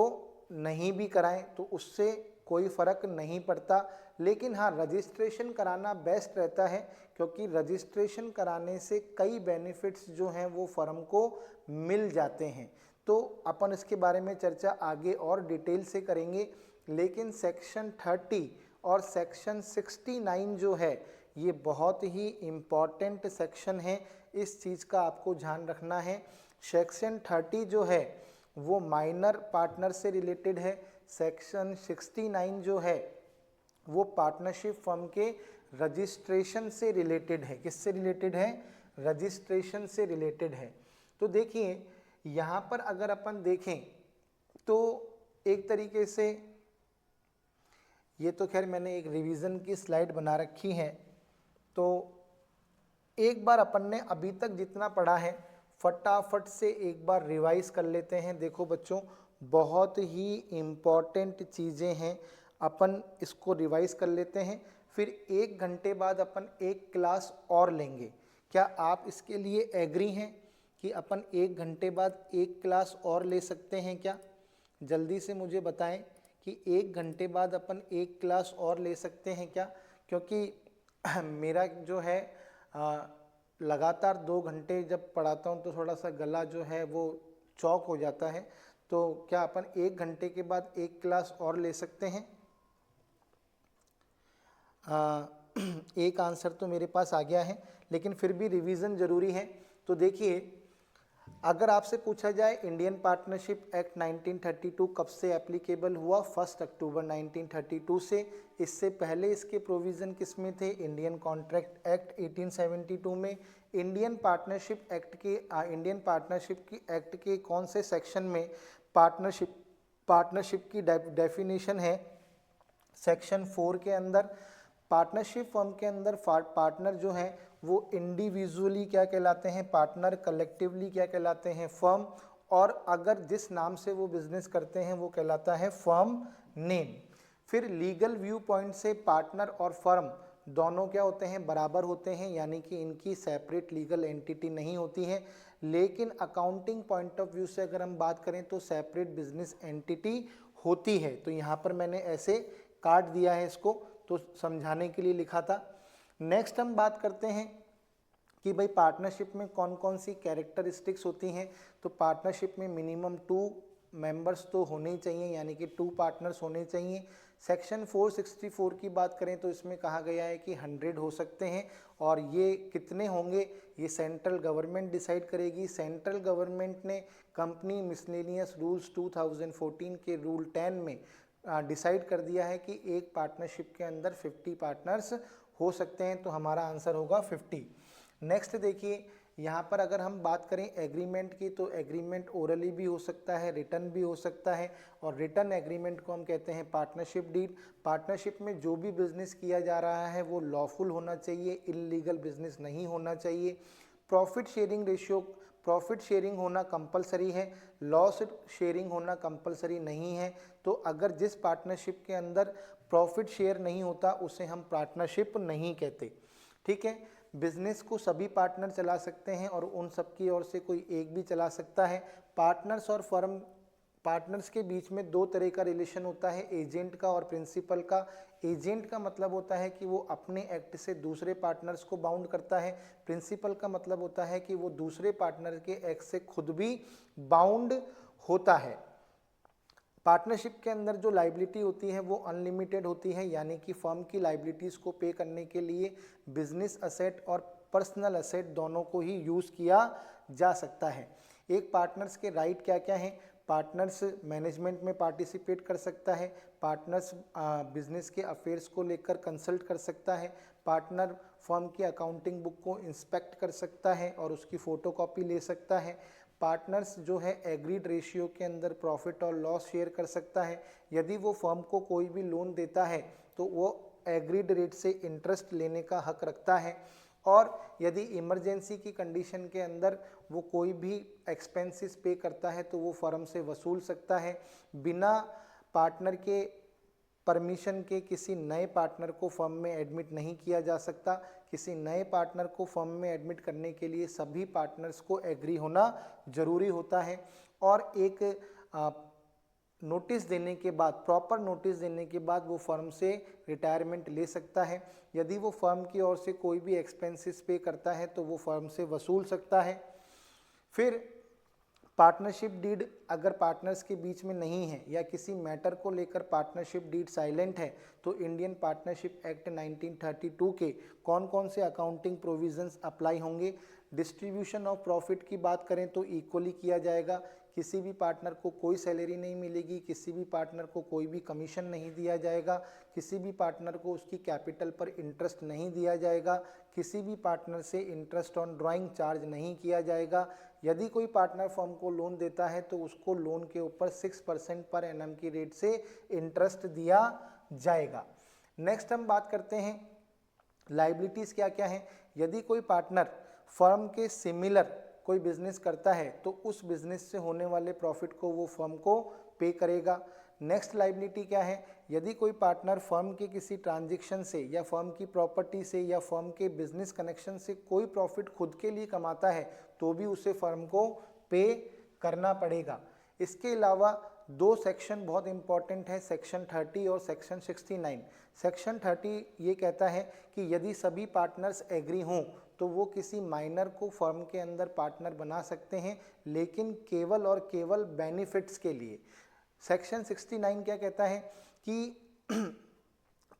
Speaker 1: नहीं भी कराएं, तो उससे कोई फ़र्क नहीं पड़ता। लेकिन हाँ, रजिस्ट्रेशन कराना बेस्ट रहता है क्योंकि रजिस्ट्रेशन कराने से कई बेनिफिट्स जो हैं वो फर्म को मिल जाते हैं। तो अपन इसके बारे में चर्चा आगे और डिटेल से करेंगे। लेकिन सेक्शन 30 और सेक्शन 69 जो है ये बहुत ही इम्पॉर्टेंट सेक्शन है, इस चीज़ का आपको ध्यान रखना है। सेक्शन 30 जो है वो माइनर पार्टनर से रिलेटेड है, सेक्शन 69 जो है वो पार्टनरशिप फर्म के रजिस्ट्रेशन से रिलेटेड है। किससे रिलेटेड है? रजिस्ट्रेशन से रिलेटेड है। तो देखिए यहाँ पर अगर अपन देखें तो एक तरीके से, ये तो खैर मैंने एक रिवीजन की स्लाइड बना रखी है, तो एक बार अपन ने अभी तक जितना पढ़ा है फटाफट से एक बार रिवाइज कर लेते हैं। देखो बच्चों, बहुत ही इम्पॉर्टेंट चीज़ें हैं, अपन इसको रिवाइज कर लेते हैं। फिर 1 घंटे बाद अपन एक क्लास और लेंगे। क्या आप इसके लिए एग्री हैं कि अपन 1 घंटे बाद एक क्लास और ले सकते हैं क्या? जल्दी से मुझे बताएं कि 1 घंटे बाद अपन एक क्लास और ले सकते हैं क्या, क्योंकि मेरा जो है लगातार 2 घंटे जब पढ़ाता हूँ तो थोड़ा सा गला जो है वो चौक हो जाता है। तो क्या अपन 1 घंटे के बाद एक क्लास और ले सकते हैं? एक आंसर तो मेरे पास आ गया है, लेकिन फिर भी रिवीजन जरूरी है। तो देखिए, अगर आपसे पूछा जाए इंडियन पार्टनरशिप एक्ट 1932 कब से एप्लीकेबल हुआ? 1 अक्टूबर 1932 से। इससे पहले इसके प्रोविज़न किस में थे? इंडियन कॉन्ट्रैक्ट एक्ट 1872 में। इंडियन पार्टनरशिप एक्ट के कौन से सेक्शन में पार्टनरशिप की डेफिनेशन है? सेक्शन 4 के अंदर। पार्टनरशिप फर्म के अंदर पार्टनर जो हैं वो इंडिविजुअली क्या कहलाते हैं? पार्टनर। कलेक्टिवली क्या कहलाते हैं? फर्म। और अगर जिस नाम से वो बिजनेस करते हैं वो कहलाता है फर्म नेम। फिर लीगल व्यू पॉइंट से पार्टनर और फर्म दोनों क्या होते हैं? बराबर होते हैं, यानी कि इनकी सेपरेट लीगल एंटिटी नहीं होती है। लेकिन अकाउंटिंग पॉइंट ऑफ व्यू से अगर हम बात करें तो सेपरेट बिजनेस एंटिटी होती है। तो यहाँ पर मैंने ऐसे काट दिया है इसको, तो समझाने के लिए लिखा था। नेक्स्ट हम बात करते हैं कि भाई पार्टनरशिप में कौन कौन सी कैरेक्टरिस्टिक्स होती हैं। तो पार्टनरशिप में मिनिमम 2 मेंबर्स तो होने ही चाहिए, यानी कि 2 पार्टनर्स होने चाहिए। सेक्शन 464 की बात करें तो इसमें कहा गया है कि 100 हो सकते हैं, और ये कितने होंगे ये सेंट्रल गवर्नमेंट डिसाइड करेगी। सेंट्रल गवर्नमेंट ने कंपनी मिसलेनियस रूल्स 2014 के रूल 10 में डिसाइड कर दिया है कि एक पार्टनरशिप के अंदर 50 पार्टनर्स हो सकते हैं, तो हमारा आंसर होगा 50। नेक्स्ट देखिए, यहाँ पर अगर हम बात करें एग्रीमेंट की, तो एग्रीमेंट ओरली भी हो सकता है, रिटर्न भी हो सकता है, और रिटर्न एग्रीमेंट को हम कहते हैं पार्टनरशिप डीड। पार्टनरशिप में जो भी बिजनेस किया जा रहा है वो लॉफुल होना चाहिए, इल्लीगल बिजनेस नहीं होना चाहिए। प्रॉफिट शेयरिंग होना कंपलसरी है, लॉस शेयरिंग होना कंपलसरी नहीं है। तो अगर जिस पार्टनरशिप के अंदर प्रॉफिट शेयर नहीं होता उसे हम पार्टनरशिप नहीं कहते। ठीक है, बिजनेस को सभी पार्टनर चला सकते हैं और उन सब की ओर से कोई एक भी चला सकता है। पार्टनर्स के बीच में 2 तरह का रिलेशन होता है, एजेंट का और प्रिंसिपल का। एजेंट का मतलब होता है कि वो अपने एक्ट से दूसरे पार्टनर्स को बाउंड करता है। प्रिंसिपल का मतलब होता है कि वो दूसरे पार्टनर के एक्ट से खुद भी बाउंड होता है। पार्टनरशिप के अंदर जो लाइबिलिटी होती है वो अनलिमिटेड होती है, यानी कि फर्म की लाइबिलिटीज़ को पे करने के लिए बिजनेस असेट और पर्सनल असेट दोनों को ही यूज़ किया जा सकता है। एक पार्टनर्स के राइट क्या क्या हैं? पार्टनर्स मैनेजमेंट में पार्टिसिपेट कर सकता है, पार्टनर्स बिजनेस के अफेयर्स को लेकर कंसल्ट कर सकता है, पार्टनर फर्म की अकाउंटिंग बुक को इंस्पेक्ट कर सकता है और उसकी फ़ोटोकॉपी ले सकता है। पार्टनर्स जो है एग्रीड रेशियो के अंदर प्रॉफिट और लॉस शेयर कर सकता है। यदि वो फर्म को कोई भी लोन देता है तो वो एग्रीड रेट से इंटरेस्ट लेने का हक रखता है, और यदि इमरजेंसी की कंडीशन के अंदर वो कोई भी एक्सपेंसेस पे करता है तो वो फर्म से वसूल सकता है। बिना पार्टनर के परमिशन के किसी नए पार्टनर को फर्म में एडमिट नहीं किया जा सकता। किसी नए पार्टनर को फर्म में एडमिट करने के लिए सभी पार्टनर्स को एग्री होना जरूरी होता है, और एक नोटिस देने के बाद, प्रॉपर नोटिस देने के बाद वो फर्म से रिटायरमेंट ले सकता है। यदि वो फर्म की ओर से कोई भी एक्सपेंसेस पे करता है तो वो फर्म से वसूल सकता है। फिर पार्टनरशिप डीड अगर पार्टनर्स के बीच में नहीं है या किसी मैटर को लेकर पार्टनरशिप डीड साइलेंट है तो इंडियन पार्टनरशिप एक्ट 1932 के कौन कौन से अकाउंटिंग प्रोविजंस अप्लाई होंगे? डिस्ट्रीब्यूशन ऑफ प्रॉफिट की बात करें तो इक्वली किया जाएगा, किसी भी पार्टनर को कोई सैलरी नहीं मिलेगी, किसी भी पार्टनर को कोई भी कमीशन नहीं दिया जाएगा, किसी भी पार्टनर को उसकी कैपिटल पर इंटरेस्ट नहीं दिया जाएगा, किसी भी पार्टनर से इंटरेस्ट ऑन ड्राइंग चार्ज नहीं किया जाएगा। यदि कोई पार्टनर फर्म को लोन देता है तो उसको लोन के ऊपर 6% पर एनम की रेट से इंटरेस्ट दिया जाएगा। नेक्स्ट हम बात करते हैं लाइबिलिटीज़ क्या क्या है। यदि कोई पार्टनर फर्म के सिमिलर कोई बिजनेस करता है तो उस बिजनेस से होने वाले प्रॉफिट को वो फर्म को पे करेगा। नेक्स्ट लाइबिलिटी क्या है? यदि कोई पार्टनर फर्म के किसी ट्रांजैक्शन से या फर्म की प्रॉपर्टी से या फर्म के बिजनेस कनेक्शन से कोई प्रॉफिट खुद के लिए कमाता है तो भी उसे फर्म को पे करना पड़ेगा। इसके अलावा दो सेक्शन बहुत इंपॉर्टेंट है, सेक्शन 30 और सेक्शन 69। सेक्शन 30 ये कहता है कि यदि सभी पार्टनर्स एग्री हों तो वो किसी माइनर को फर्म के अंदर पार्टनर बना सकते हैं, लेकिन केवल और केवल बेनिफिट्स के लिए। सेक्शन 69 क्या कहता है कि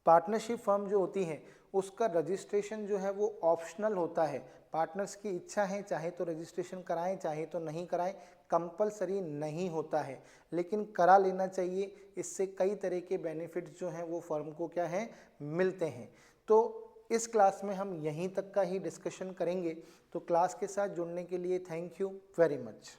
Speaker 1: पार्टनरशिप फर्म जो होती है उसका रजिस्ट्रेशन जो है वो ऑप्शनल होता है। पार्टनर्स की इच्छा है, चाहे तो रजिस्ट्रेशन कराएं चाहे तो नहीं कराएं, कंपलसरी नहीं होता है, लेकिन करा लेना चाहिए। इससे कई तरह के बेनिफिट्स जो हैं वो फर्म को क्या है, मिलते हैं। तो इस क्लास में हम यहीं तक का ही डिस्कशन करेंगे। तो क्लास के साथ जुड़ने के लिए थैंक यू वेरी मच।